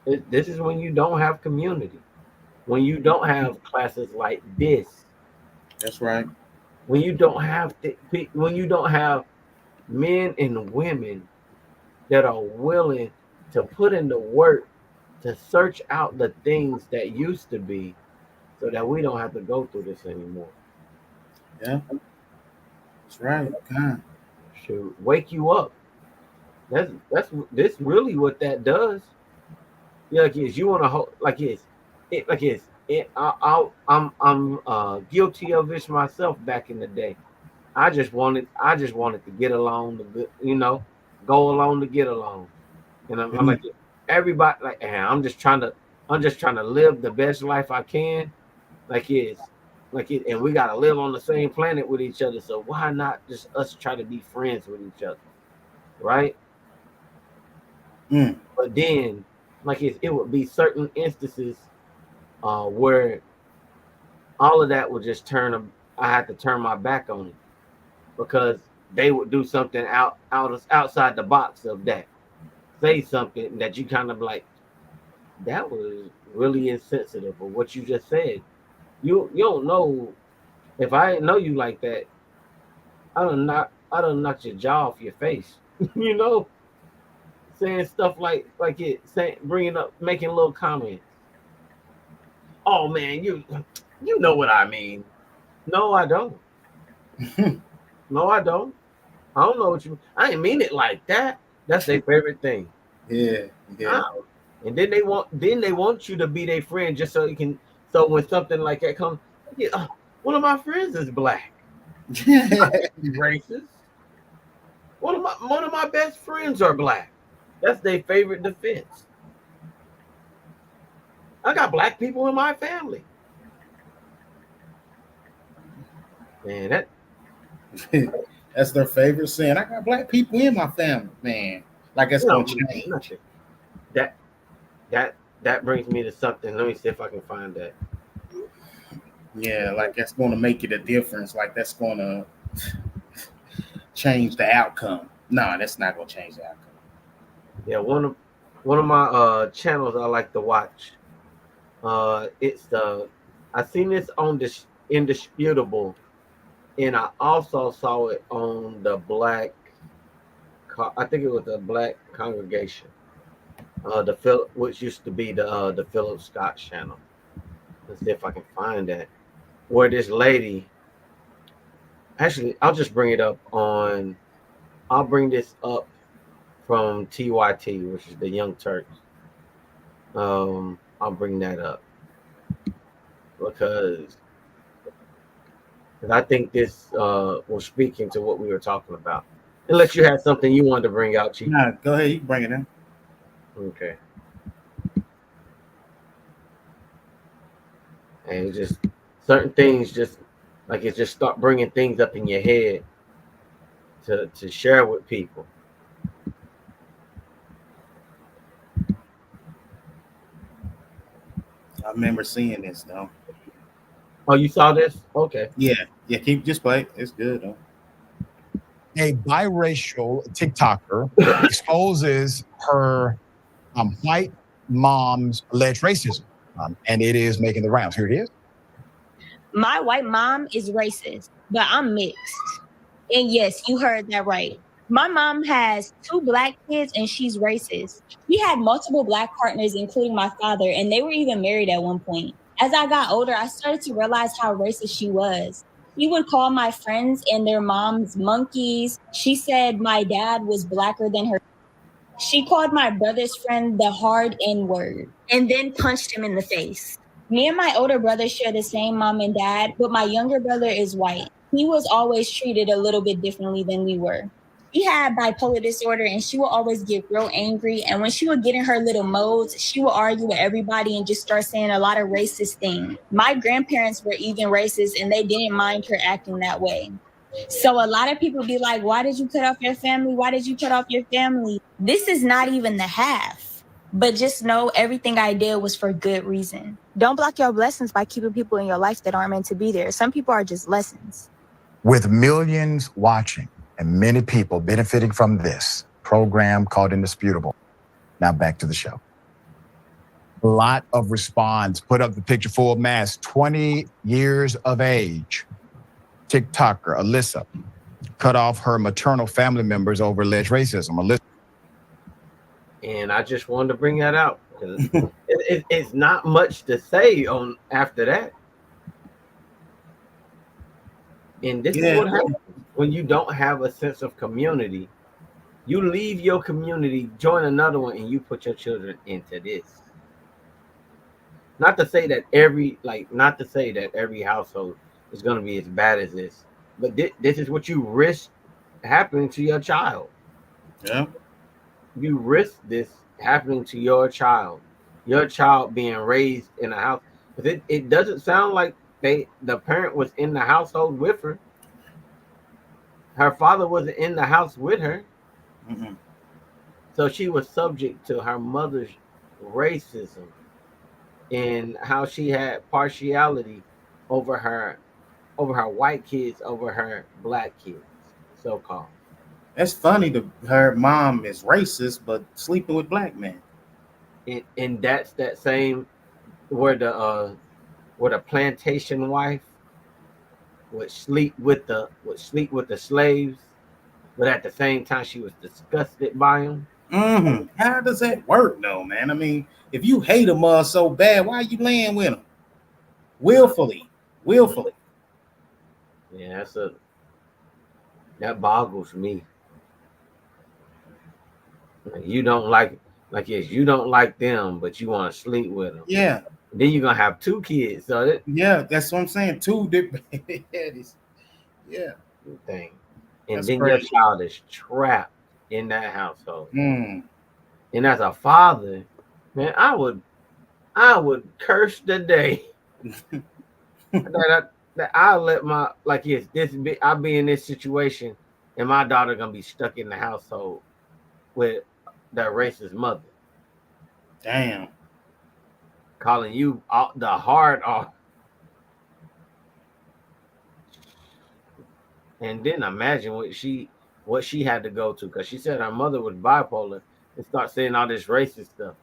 This is when you don't have community. When you don't have classes like this. That's right. When you don't have men and women that are willing to put in the work to search out the things that used to be, so that we don't have to go through this anymore. Yeah, that's right. God should wake you up. That's really what that does. Yeah, like is you want to I'm guilty of this myself back in the day. I just wanted to get along, go along to get along, and I'm like everybody I'm just trying to live the best life I can, and we gotta live on the same planet with each other. So why not just us try to be friends with each other, right? But then, it would be certain instances where all of that would just I had to turn my back on it because they would do something outside the box of that. say something that you kind of like, that was really insensitive, or what you just said. You don't know. If I didn't know you like that, I done knocked your jaw off your face. you know, saying stuff like it, saying bringing up, making little comments. Oh man, you know what I mean. No, I don't. No, I don't. I don't know what you. I didn't mean it like that. That's their favorite thing. Yeah, yeah. Oh. And then they want you to be their friend just so you can. So when something like that comes, yeah, one of my friends is black. Racist. One of my best friends are black. That's their favorite defense. I got black people in my family. Man, that That's their favorite saying. I got black people in my family, man. Like that's no gonna man, change. nothing. That that brings me to something. Let me see if I can find that. Yeah, like that's gonna make it a difference. Like that's gonna change the outcome. No, that's not gonna change the outcome. Yeah, one of my channels I like to watch. It's the I seen this on this Indisputable, and I also saw it on the Black. I think it was the Black Congregation. The Phil, which used to be the Philip Scott channel. Let's see if I can find that. Where this lady, actually, I'll just bring it up on. I'll bring this up from TYT, which is the Young Turks. I'll bring that up because I think this was speaking to what we were talking about. Unless you had something you wanted to bring out, Chief. Nah, go ahead, you can bring it in. Okay. And just certain things, just like it just start bringing things up in your head to share with people. I remember seeing this though. Oh, you saw this? Okay. Yeah, yeah. Keep just play. It's good though. A biracial TikToker exposes her white mom's alleged racism, and it is making the rounds. Here it is. My white mom is racist, but I'm mixed. And yes, you heard that right. My mom has 2 black kids and she's racist. She had multiple black partners, including my father, and they were even married at one point. As I got older, I started to realize how racist she was. She would call my friends and their moms monkeys. She said my dad was blacker than her. She called my brother's friend the hard N word and then punched him in the face. Me and my older brother share the same mom and dad, but my younger brother is white. He was always treated a little bit differently than we were. She had bipolar disorder and she would always get real angry. And when she would get in her little modes, she would argue with everybody and just start saying a lot of racist things. My grandparents were even racist and they didn't mind her acting that way. So a lot of people be like, why did you cut off your family? Why did you cut off your family? This is not even the half. But just know everything I did was for good reason. Don't block your blessings by keeping people in your life that aren't meant to be there. Some people are just lessons. With millions watching and many people benefiting from this program called Indisputable. Now back to the show. A lot of response. Put up the picture full mass. 20 years of age. TikToker Alyssa cut off her maternal family members over alleged racism. Alyssa. And I just wanted to bring that out because it's not much to say on after that. And this is what happens when you don't have a sense of community. You leave your community, join another one, and you put your children into this. Not to say that every household is going to be as bad as this, but this is what you risk happening to your child. Yeah. You risk this happening to your child being raised in a house. Because it doesn't sound like the parent was in the household with her. Her father wasn't in the house with her. Mm-mm. So she was subject to her mother's racism and how she had partiality over her white kids over her black kids, so called. That's funny. Her mom is racist, but sleeping with black men. And that's that same where the plantation wife would sleep with the slaves, but at the same time she was disgusted by them. How does that work, though, man? I mean, if you hate a mother so bad, why are you laying with them? Willfully, willfully. Yeah, that boggles me. Like, you don't like yes, you don't like them, but you want to sleep with them. Yeah, Then you're gonna have two kids, so that yeah, that's what I'm saying. Two different. Yeah, thing, and that's then your crazy. child is trapped in that household. Mm. And as a father, man, I would curse the day that I let my like yes, I'll be in this situation, and my daughter gonna be stuck in the household with that racist mother Damn. calling you all, the hard off. And then imagine what she had to go to, because she said her mother was bipolar and start saying all this racist stuff.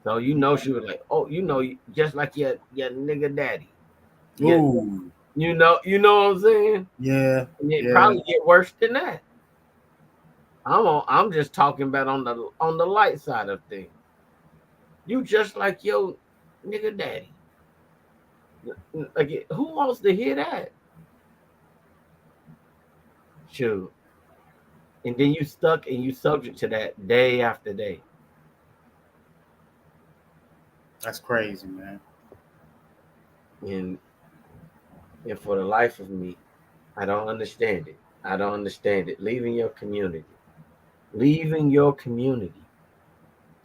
So she was like, oh, just like your nigga daddy. Yeah, Ooh. what I'm saying? Yeah. And it Yeah. probably get worse than that. I'm just talking about on the light side of things. You just like your nigga daddy. Like, who wants to hear that? Shoot. And then you stuck and you subject to that day after day. That's crazy, man. And for the life of me, I don't understand it. I don't understand it. Leaving your community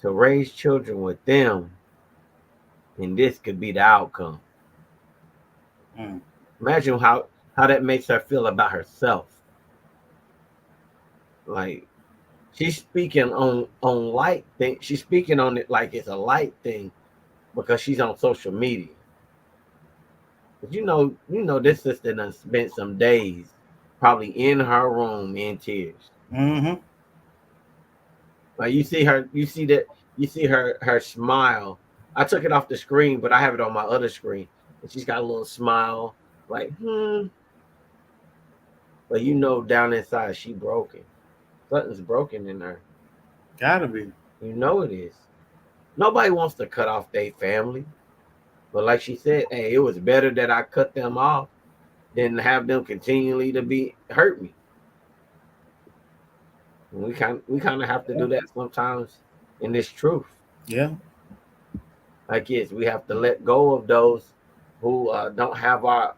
to raise children with them, and this could be the outcome. Mm. Imagine how that makes her feel about herself. Like, she's speaking on light thing. She's speaking on it like it's a light thing because she's on social media. But this sister done spent some days probably in her room in tears. Mm-hmm. Like, you see her smile. I took it off the screen, but I have it on my other screen, and she's got a little smile, like But down inside she broken. Something's broken in her. Gotta be. It is. Nobody wants to cut off their family, but like she said, hey, it was better that I cut them off than have them continually to be hurt me. And we kind of have to do that sometimes in this truth. Yeah. Like, yes, we have to let go of those who don't have our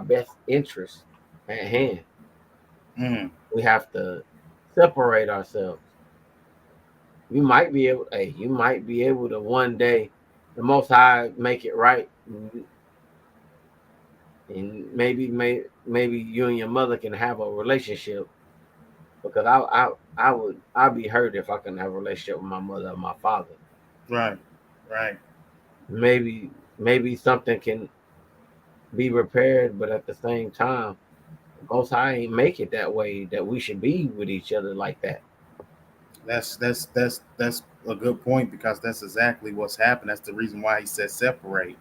best interests at hand. Mm. We have to separate ourselves. You might be able to one day, the Most High make it right, and maybe you and your mother can have a relationship. Because I'd be hurt if I couldn't have a relationship with my mother or my father. Right. Right. Maybe something can be repaired, but at the same time, Most High ain't make it that way that we should be with each other like that. That's a good point, because that's exactly what's happened. That's the reason why he said separate.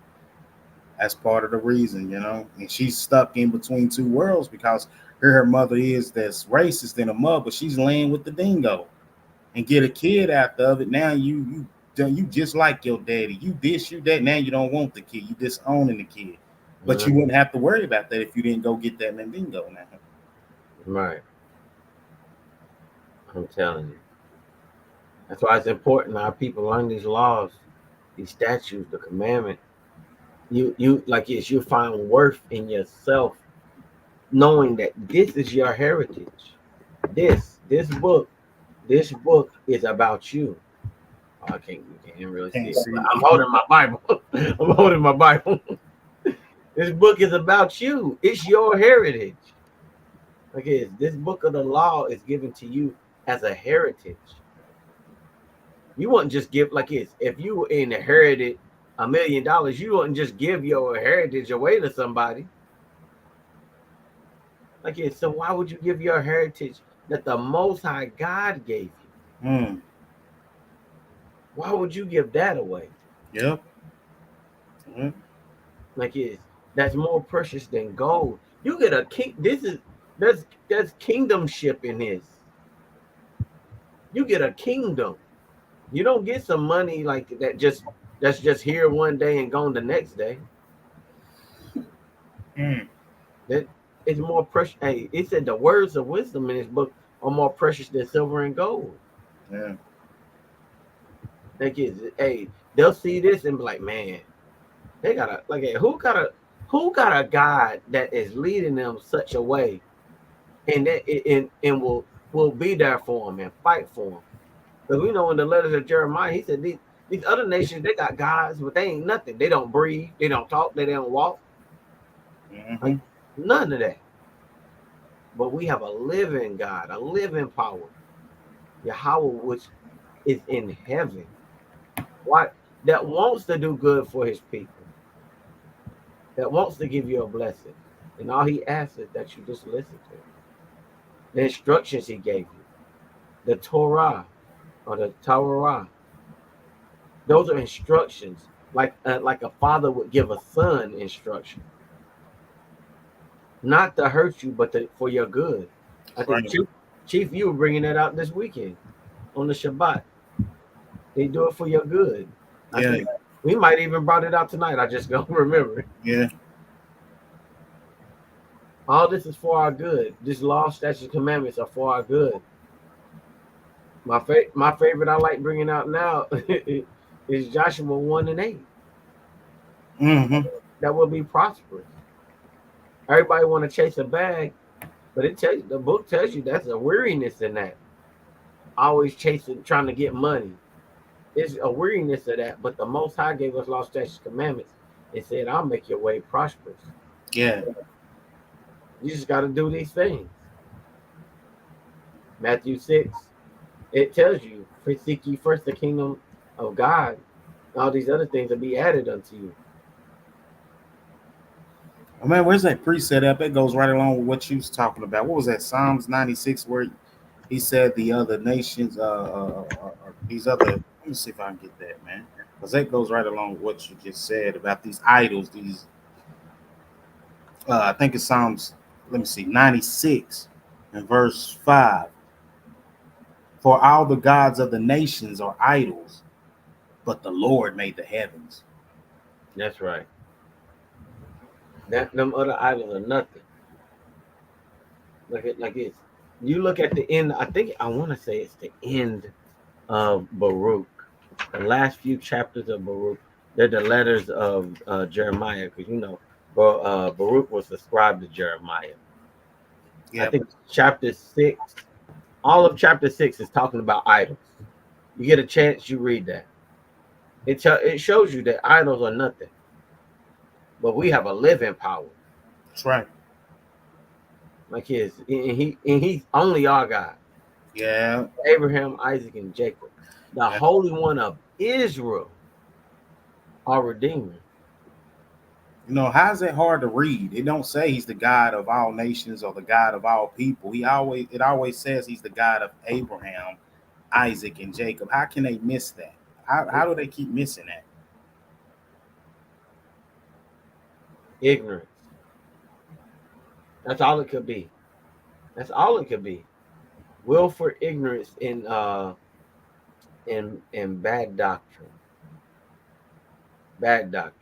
That's part of the reason, And she's stuck in between two worlds, because her mother is that's racist in a mother, but she's laying with the dingo and get a kid after of it. Now you just like your daddy. You this, you that. Now you don't want the kid. You disowning the kid. But you wouldn't have to worry about that if you didn't go get that Mandingo now. Right. I'm telling you. That's why it's important our people learn these laws, these statutes, the commandment. You like, yes, you find worth in yourself, knowing that this is your heritage. This book is about you. Oh, you can't really see it. I'm holding my Bible. I'm holding my Bible. This book is about you. It's your heritage. Like, this book of the law is given to you as a heritage. You wouldn't just give if you inherited $1 million, you wouldn't just give your heritage away to somebody. So why would you give your heritage that the Most High God gave you. Mm. Why would you give that away? Yep. Mm. Like that's more precious than gold. You get a king. There's kingdomship in this. You get a kingdom. You don't get some money like that that's just here one day and gone the next day. Mm. That it's more precious. Hey, it said the words of wisdom in this book are more precious than silver and gold. Yeah. Like hey, they'll see this and be like, man, they got a like who got a God that is leading them such a way and that and will be there for them and fight for them. Because we know in the letters of Jeremiah, he said these other nations, they got gods, but they ain't nothing. They don't breathe, they don't talk, they don't walk. Mm-hmm. Like none of that. But we have a living God, a living power, Yahweh, which is in heaven. What that wants to do good for his people, that wants to give you a blessing. And all he asks is that you just listen to him. The instructions he gave you, the Torah or the Torah, those are instructions like a father would give a son instruction, not to hurt you, but for your good. I think Right. Chief, you were bringing that out this weekend on the Shabbat. They do it for your good. I Yeah. think we might even brought it out tonight. I just don't remember. Yeah. All this is for our good. This law, statutes, commandments are for our good. My favorite I like bringing out now is Joshua 1:8. Mm-hmm. That will be prosperous. Everybody want to chase a bag, but the book tells you that's a weariness in that. Always chasing, trying to get money. It's a weariness of that. But the Most High gave us law, statutes, commandments. It said, "I'll make your way prosperous." Yeah. You just got to do these things. Matthew 6, it tells you, seek ye first the kingdom of God. All these other things will be added unto you. Oh man, where's that precept up? It goes right along with what you was talking about. What was that? Psalms 96, where he said the other nations, these other. Let me see if I can get that, man, because that goes right along with what you just said about these idols. These, I think it's Psalms. Let me see, 96 and verse 5. For all the gods of the nations are idols, but the Lord made the heavens. That's right. Them other idols are nothing. Like it's you look at the end. I want to say it's the end of Baruch, the last few chapters of Baruch. They're the letters of Jeremiah, because Baruch was ascribed to Jeremiah. I Yeah. think chapter 6, all of chapter 6 is talking about idols. You get a chance, you read that. It shows you that idols are nothing, but we have a living power. That's right. Like he's only our God. Yeah. Abraham, Isaac, and Jacob, the Yeah. Holy One of Israel, our Redeemer. You know, how's it hard to read? It don't say he's the God of all nations or the God of all people. It always says he's the God of Abraham, Isaac, and Jacob. How can they miss that? How do they keep missing that? Ignorance. That's all it could be. That's all it could be. Willful ignorance in bad doctrine. Bad doctrine.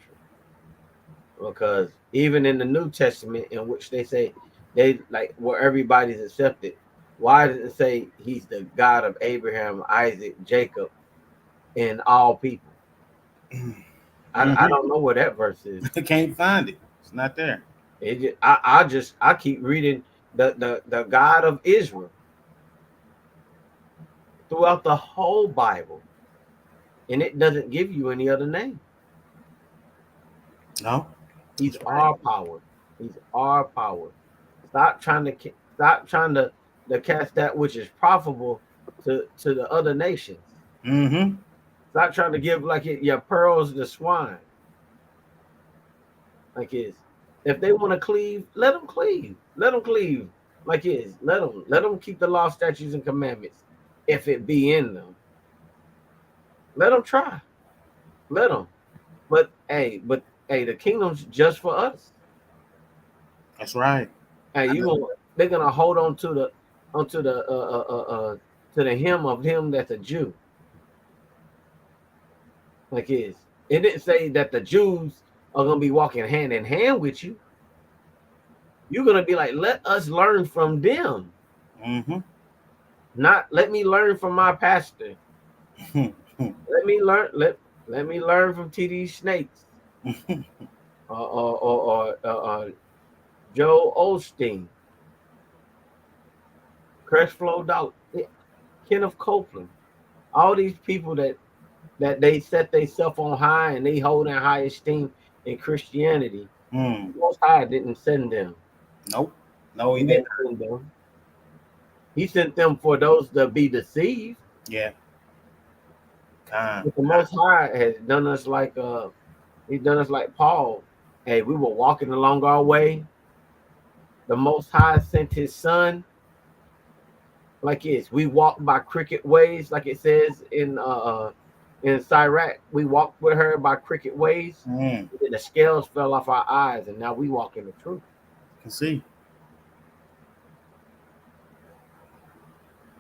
Because even in the New Testament, in which they say they like where everybody's accepted, why does it say he's the God of Abraham, Isaac, Jacob, and all people? I don't know where that verse is. I can't find it. It's not there. I keep reading the God of Israel throughout the whole Bible, and it doesn't give you any other name. No. He's our power. He's our power. Stop trying to cast that which is profitable to the other nations. Mm-hmm. Stop trying to give your pearls to swine. Like if they want to cleave, let them cleave. Let them cleave. Like it is. Let them keep the law, statutes, and commandments, if it be in them. Let them try. Let them. But hey, the kingdom's just for us. That's right. Hey, they're gonna hold on to the onto the to the hem of him that's a Jew. Like it is. It didn't say that the Jews are gonna be walking hand in hand with you. You're gonna be like, let us learn from them. Mm-hmm. Not let me learn from my pastor. Let me learn. Let me learn from TD Snakes or Joe Osteen, Crestflow Dollar, Kenneth Copeland. All these people that they set themselves on high and they hold in high esteem in Christianity. Most High didn't send them. Nope. No, he He didn't. didn't send them. He sent them for those that be deceived. Yeah. But the Most High has done us like he's done us like Paul. Hey, we were walking along our way. The Most High sent his son. Like it's we walked by cricket ways, like it says in Sirach. We walked with her by cricket ways. The scales fell off our eyes, and now we walk in the truth. You can see.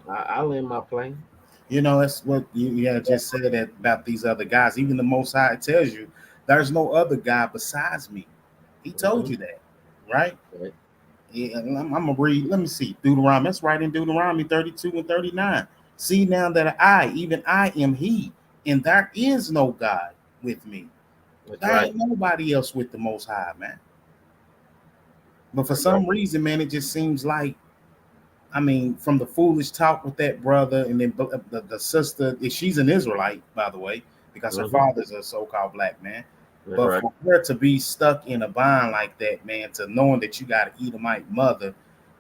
I land my plane. You know, that's what you just said that about these other guys. Even the Most High tells you there's no other God besides me. He told you that, right? Yeah, I'm gonna read. Let me see Deuteronomy. That's right in Deuteronomy 32 and 39. See now that even I am He, and there is no God with me. There ain't nobody else with the Most High, man. But for some reason, man, it just seems like, I mean, from the foolish talk with that brother, and then the sister, she's an Israelite, by the way, because her father's a so-called black man. But for her to be stuck in a bind like that, man, to knowing that you got an Edomite mother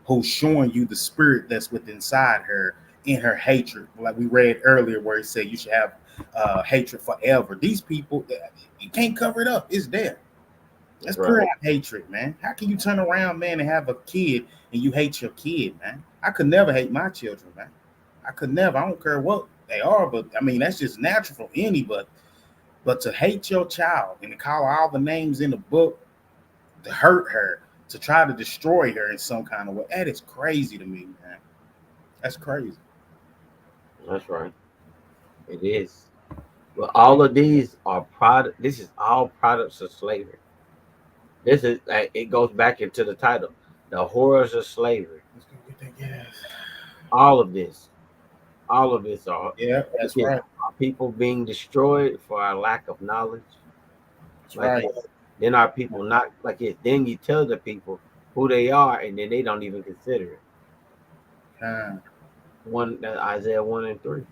who's showing you the spirit that's within inside her in her hatred, like we read earlier, where he said you should have hatred forever. These people, you can't cover it up; it's there. That's pure hatred, man. How can you turn around, man, and have a kid and you hate your kid, man? I could never hate my children, man. I could never. I don't care what they are, but I mean that's just natural for anybody. But to hate your child and to call all the names in the book, to hurt her, to try to destroy her in some kind of way, that is crazy to me, man. That's crazy. That's right. It is. But all of these are product. This is all products of slavery. This is it goes back into the title, the horrors of slavery. All of this are that's right. Are people being destroyed for our lack of knowledge. That's right. Then our people not like it. Then you tell the people who they are, and then they don't even consider it. Isaiah 1 and 3.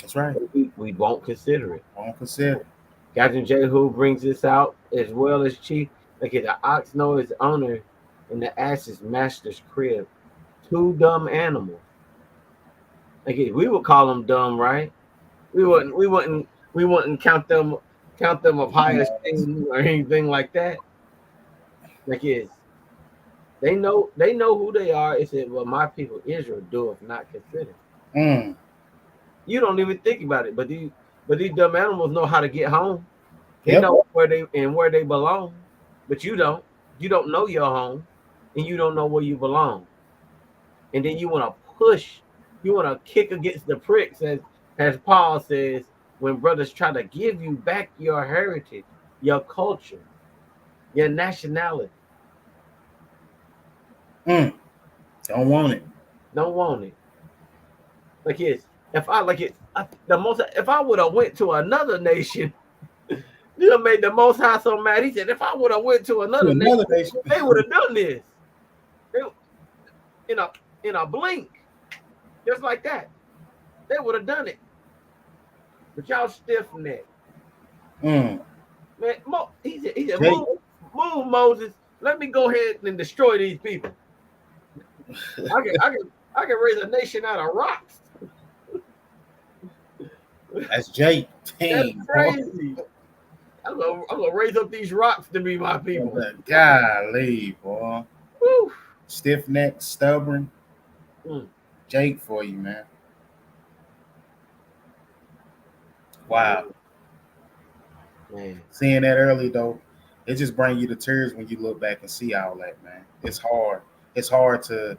That's right. We won't consider it. Won't consider it. Captain Jehu brings this out as well as Chief. Like the ox know his owner, and the ass his master's crib. Two dumb animals. Like we would call them dumb, right? We wouldn't count them of high esteem or anything like that. Like they know who they are. It said, well, my people Israel doeth not consider. You don't even think about it, but these dumb animals know how to get home. They know where they belong, but you don't. You don't know your home, and you don't know where you belong. And then you want to push, you want to kick against the pricks, as Paul says, when brothers try to give you back your heritage, your culture, your nationality. Don't want it. Don't want it. Like if I would have went to another nation. You made the Most High so mad. He said, if I would have went to another nation, they would have done this. In a blink, just like that, they would have done it. But y'all stiff neck. Man, he said, move, Moses. Let me go ahead and destroy these people. I can raise a nation out of rocks. That's Jake. Dang, that's crazy. I'm gonna raise up these rocks to be my people. Golly, boy. Woo. stiff necked, stubborn. Mm. Jake for you, man. Wow. Man. Seeing that early though, it just brings you to tears when you look back and see all that, man. It's hard. It's hard to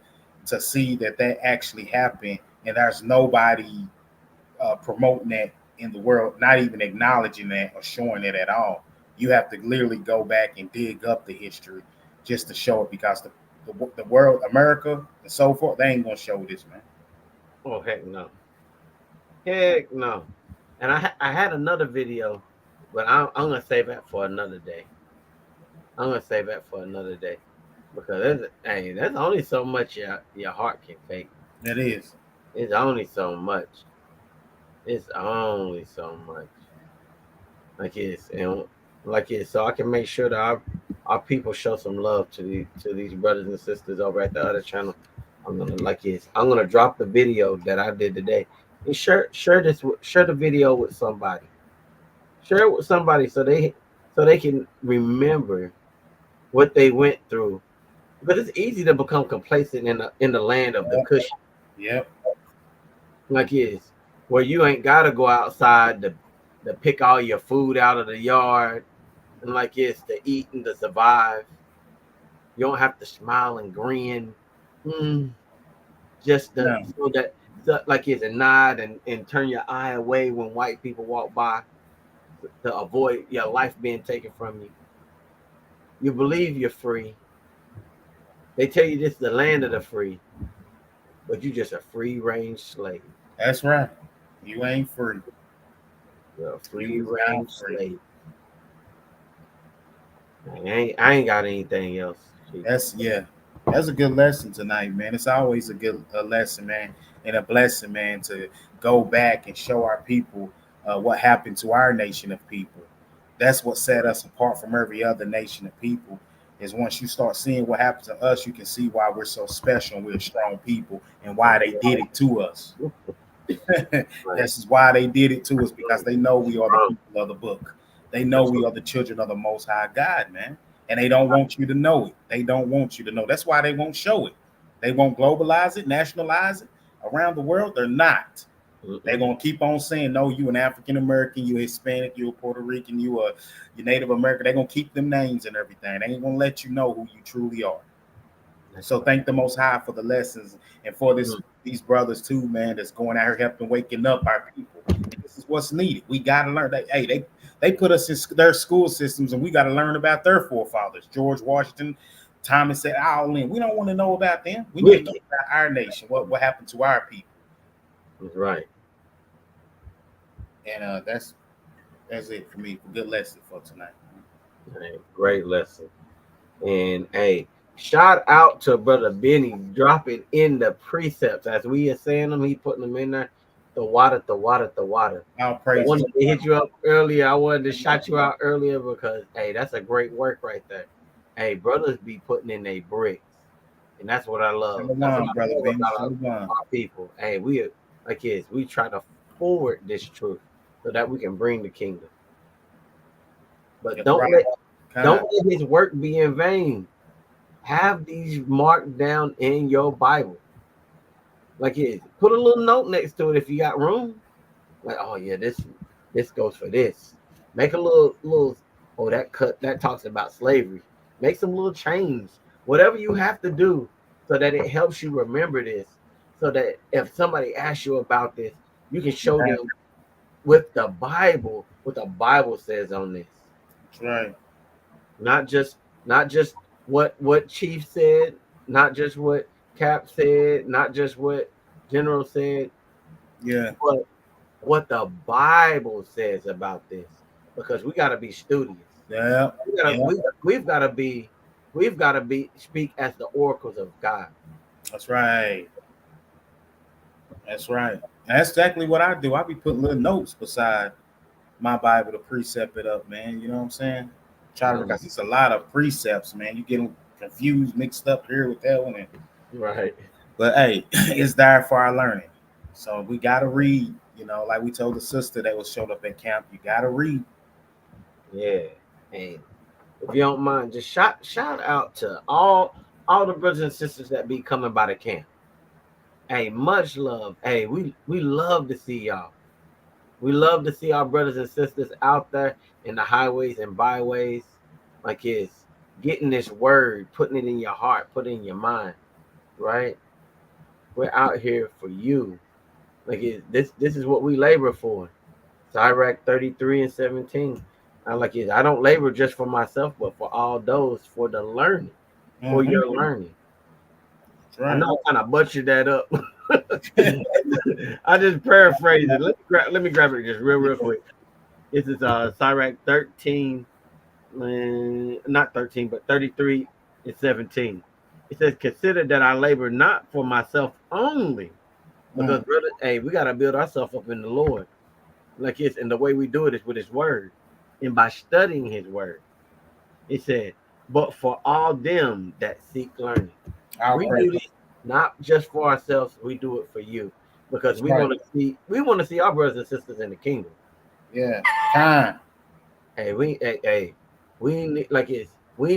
see that actually happened, and there's nobody promoting that in the world, not even acknowledging that or showing it at all. You have to literally go back and dig up the history just to show it, because the world, America, and so forth, they ain't gonna show this, man. Oh heck no. Heck no. And I had another video, but I'm gonna save that for another day. I'm gonna save that for another day because there's only so much your heart can take. It is. It's only so much. It's only so much. Like it's and like it. So I can make sure that our people show some love to these brothers and sisters over at the other channel. I'm gonna drop the video that I did today and share the video with somebody. Share it with somebody so they can remember what they went through. Because it's easy to become complacent in the land of the cushion. Yep. Like it's where you ain't gotta go outside to pick all your food out of the yard, and like it's to eat and to survive. You don't have to smile and grin. Mm, just No. so like it's a nod and turn your eye away when white people walk by to avoid your life being taken from you. You believe you're free. They tell you this is the land of the free, but you just a free range slave. That's right. You ain't free. You're a free You range not free. slave. I ain't got anything else. That's a good lesson tonight, man. It's always a lesson, man, and a blessing, man, to go back and show our people what happened to our nation of people. That's what set us apart from every other nation of people. Is once you start seeing what happened to us, you can see why we're so special and we're strong people, and why they did it to us. This is why they did it to us, because they know we are the people of the book. They know we are the children of the Most High God, man. And they don't want you to know it. They don't want you to know. That's why they won't show it. They won't globalize it, nationalize it around the world. They're not. They're gonna keep on saying, no, you an African American, you Hispanic, you a Puerto Rican, you Native American. They're gonna keep them names and everything. They ain't gonna let you know who you truly are. So thank the Most High for the lessons and for these brothers too, man, that's going out here helping waking up our people. And this is what's needed. We gotta learn that. Hey, they put us in their school systems, and we got to learn about their forefathers, George Washington, Thomas said, all in. We don't want to know about them. We need to know about our nation, what happened to our people. Right. And that's it for me. Good lesson for tonight. Hey, great lesson. And hey, shout out to Brother Benny dropping in the precepts as we are saying them. He putting them in there. The water. I'll I praise wanted to hit you up earlier. I wanted to shout you out earlier because hey, that's a great work right there. Hey, brothers be putting in their bricks, and that's what I love. That's what I love about our people. Hey, we like kids. We try to forward this truth so that we can bring the kingdom. But don't let his work be in vain. Have these marked down in your Bible. Like it is. Put a little note next to it if you got room. Like, oh yeah, this goes for this. Make a little that talks about slavery. Make some little change. Whatever you have to do so that it helps you remember this. So that if somebody asks you about this, you can show them with the Bible what the Bible says on this. That's right. Not just what Chief said, not just what Cap said, not just what General said. Yeah. But what the Bible says about this, because we got to be studious. Yeah. We've got to be speak as the oracles of God. That's right. That's right. And that's exactly what I do. I be putting little notes beside my Bible to precept it up, man. You know what I'm saying? Because it's a lot of precepts, man. You get confused, mixed up here with that one. Right. But hey, it's there for our learning. So we gotta read. You know, like we told the sister that was showed up at camp, you gotta read. Yeah. And if you don't mind, just shout out to all all the brothers and sisters that be coming by the camp. Hey, much love. Hey, we love to see y'all. We love to see our brothers and sisters out there in the highways and byways, like it's getting this word, putting it in your heart, putting it in your mind, right? We're out here for you. Like this is what we labor for. Iraq 33 and 17. I don't labor just for myself, but for all those for the learning, for your learning. Right. I know I kind of butchered that up. I just paraphrased it. Let me grab it just real quick. This is Sirach 13, not 13, but 33 and 17. It says, "Consider that I labor not for myself only, because brother, hey, we gotta build ourselves up in the Lord. Like it's and the way we do it is with His Word, and by studying His Word." It said, "But for all them that seek learning." We do this not just for ourselves. We do it for you because we want to see our brothers and sisters in the kingdom. Yeah, time. Hey, we need we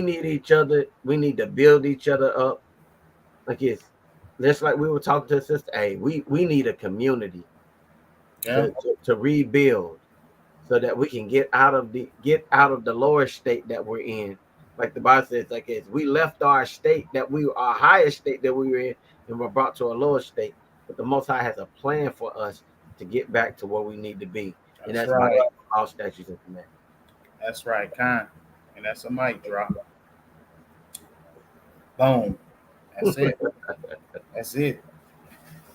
need each other. We need to build each other up. Like it's just like we were talking to a sister. Hey, we need a community to rebuild so that we can get out of the lower state that we're in. Like the Bible says, like it's we left our state our highest state that we were in and were brought to a lower state. But the Most High has a plan for us to get back to where we need to be, and that's right. By all statutes and commandments. That's right, Con. And that's a mic drop. Boom. That's it. That's it.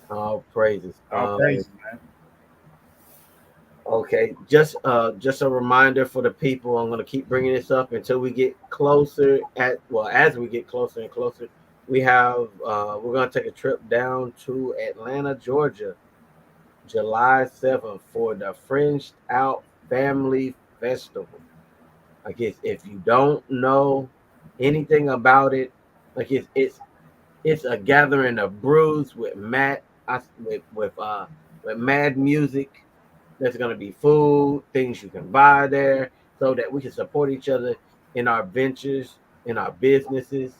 All praises. All praises, man. Okay, just a reminder for the people. I'm gonna keep bringing this up until we get closer. As we get closer and closer, we're gonna take a trip down to Atlanta, Georgia, July 7th for the Fringed Out Family Festival. I guess if you don't know anything about it, like it's a gathering of brews with mad music. There's going to be food, things you can buy there, so that we can support each other in our ventures, in our businesses.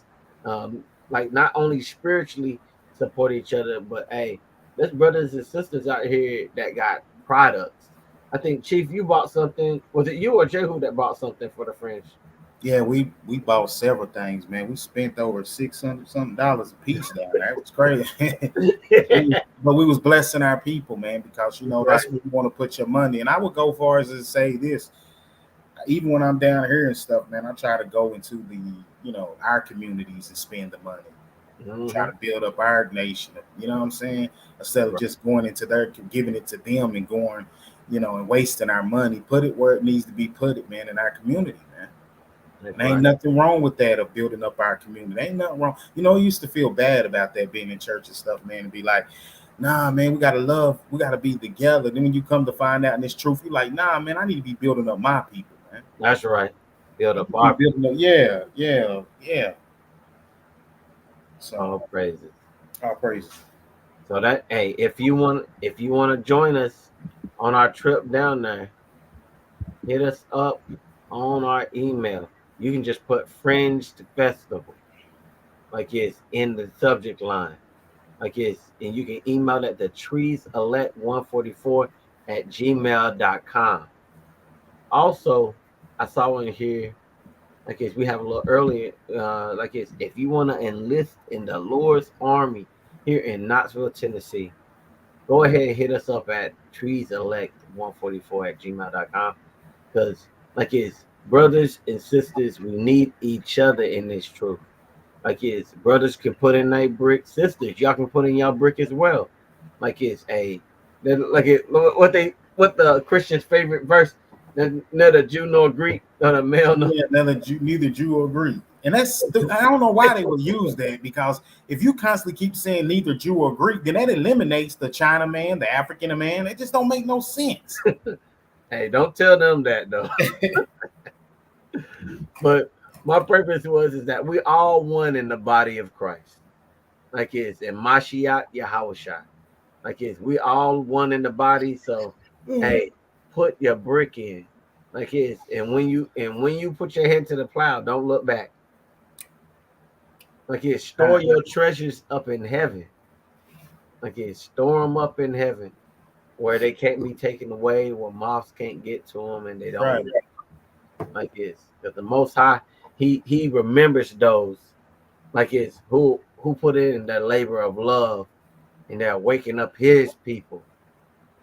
Like not only spiritually support each other, but hey, there's brothers and sisters out here that got products. I think Chief, you bought something. Was it you or Jehu that bought something for the French? Yeah, we bought several things, man. We spent over $600 something a piece down there. It was crazy. But we was blessing our people, man, because that's where you want to put your money. And I would go far as to say this. Even when I'm down here and stuff, man, I try to go into the, our communities and spend the money. Mm-hmm. Try to build up our nation. You know what I'm saying? Instead of just going into giving it to them and going, and wasting our money. Put it where it needs to be put, man, in our community, man. And ain't nothing wrong with that of building up our community. Ain't nothing wrong. I used to feel bad about that being in church and stuff, man, and be like, nah, man, we got to be together. Then when you come to find out in this truth, you're like, nah, man, I need to be building up my people, man. That's right. Build up our people. Yeah. So all praises. All praises. So that if you want to join us on our trip down there, hit us up on our email. You can just put Fringed Festival, like it's in the subject line, like it's, and you can email at the treeselect144@gmail.com. Also, I saw in here, like it's, we have a little earlier, like it's, if you want to enlist in the Lord's army here in Knoxville, Tennessee, go ahead and hit us up at treeselect144@gmail.com, because like it's, brothers and sisters, we need each other in this truth. Like it's, brothers can put in their brick, sisters, y'all can put in your brick as well. Like it's what the Christian's favorite verse, neither Jew nor Greek, nor male nor neither Jew or Greek. And that's, I don't know why they would use that, because if you constantly keep saying neither Jew or Greek, then that eliminates the Chinaman, the African man. It just don't make no sense. Hey, don't tell them that though. But my purpose is that we all one in the body of Christ. Like it's in Mashiach Yahushua. Like it's, we all one in the body. So hey, put your brick in. Like it's, and when you put your head to the plow, don't look back. Like it, store your treasures up in heaven. Like it, store them up in heaven, where they can't be taken away, where moths can't get to them, and they don't. Right. Like it's because the Most High, He remembers those. Like it's who put in that labor of love, and they're waking up His people.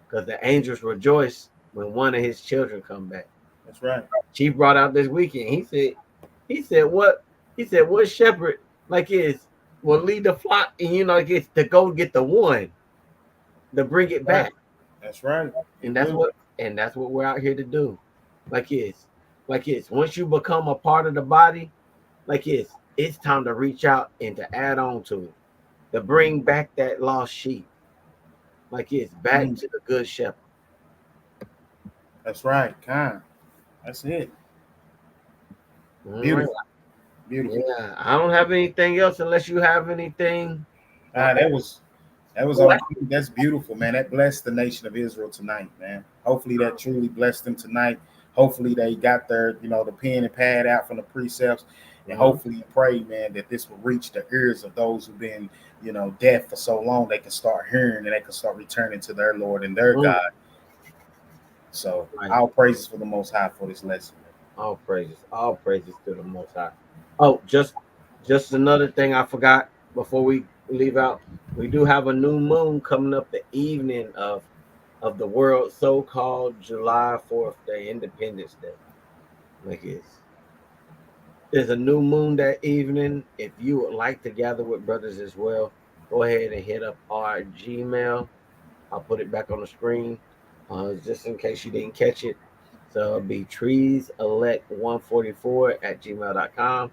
Because the angels rejoice when one of His children come back. That's right. Chief brought out this weekend. He said what shepherd like is will lead the flock, and gets to go get the one to bring it back. That's right. And that's what we're out here to do. Like it's once you become a part of the body, like it's time to reach out and to add on to it, to bring back that lost sheep. Like it's back to the good shepherd. That's right. That's it. Beautiful. Right. Beautiful. Yeah, I don't have anything else unless you have anything. That was all. That's beautiful, man. That blessed the nation of Israel tonight, man. Hopefully that truly blessed them tonight. Hopefully they got their, the pen and pad out from the precepts, and hopefully pray, man, that this will reach the ears of those who've been, deaf for so long. They can start hearing and they can start returning to their Lord and their God. So all praises for the Most High for this lesson. All praises to the Most High. Oh, just another thing I forgot before we leave out. We do have a new moon coming up the evening of the world so-called July 4th Day, Independence Day. Like there's a new moon that evening. If you would like to gather with brothers as well, go ahead and hit up our Gmail. I'll put it back on the screen just in case you didn't catch it. So it'll be treeselect144@gmail.com.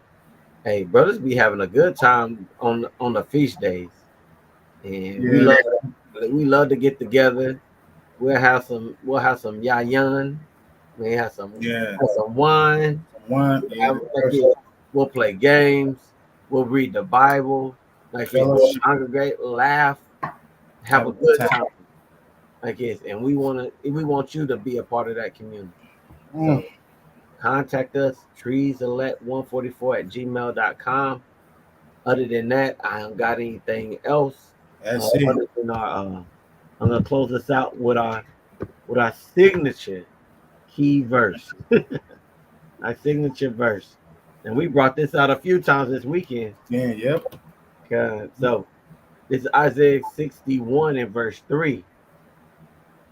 Hey, brothers be having a good time on the feast days. And we love to get together. We'll have some yayan. We have some wine. We'll play games. We'll read the Bible. Like we'll congregate, laugh, have a good time. Like and we want you to be a part of that community. So contact us, treeselect144@gmail.com. Other than that, I don't got anything else. That's it. I'm gonna close this out with our signature key verse. Our signature verse. And we brought this out a few times this weekend. Yeah, yep. So this is Isaiah 61 and verse 3.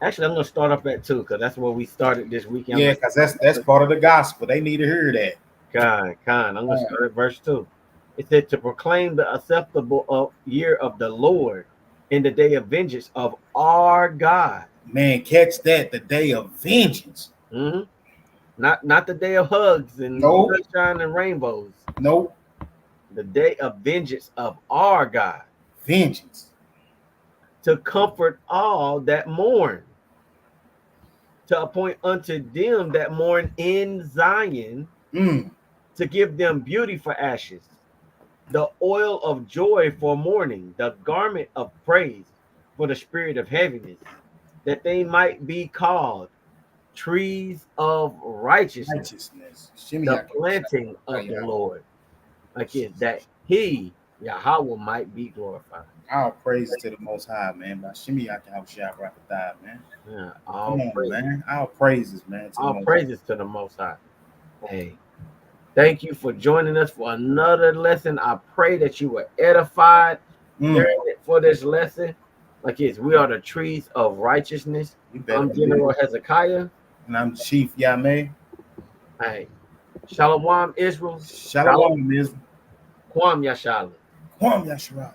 Actually, I'm gonna start up at 2 because that's where we started this weekend. Yeah, because that's part of the gospel. They need to hear that. I'm gonna start at verse 2. It said to proclaim the acceptable year of the Lord in the day of vengeance of our God. Man, catch that, the day of vengeance. Mm-hmm. Not the day of hugs and sunshine and rainbows. Nope. The day of vengeance of our God. Vengeance. To comfort all that mourn. To appoint unto them that mourn in Zion. To give them beauty for ashes. The oil of joy for mourning. The garment of praise for the spirit of heaviness. That they might be called trees of righteousness. The planting of the Lord. Like that He, Yahweh, might be glorified. All praise to the Most High, man. By Shimmy, I can help you out right with that, man. Yeah, man. All praises, man. All praises to the Most High. Hey, thank you for joining us for another lesson. I pray that you were edified for this lesson. Like we are the trees of righteousness. I'm General Hezekiah. And I'm Chief Yameh. Hey, Shalom Israel. Shalom Israel. Kwam Yashala. Kwam Yashala.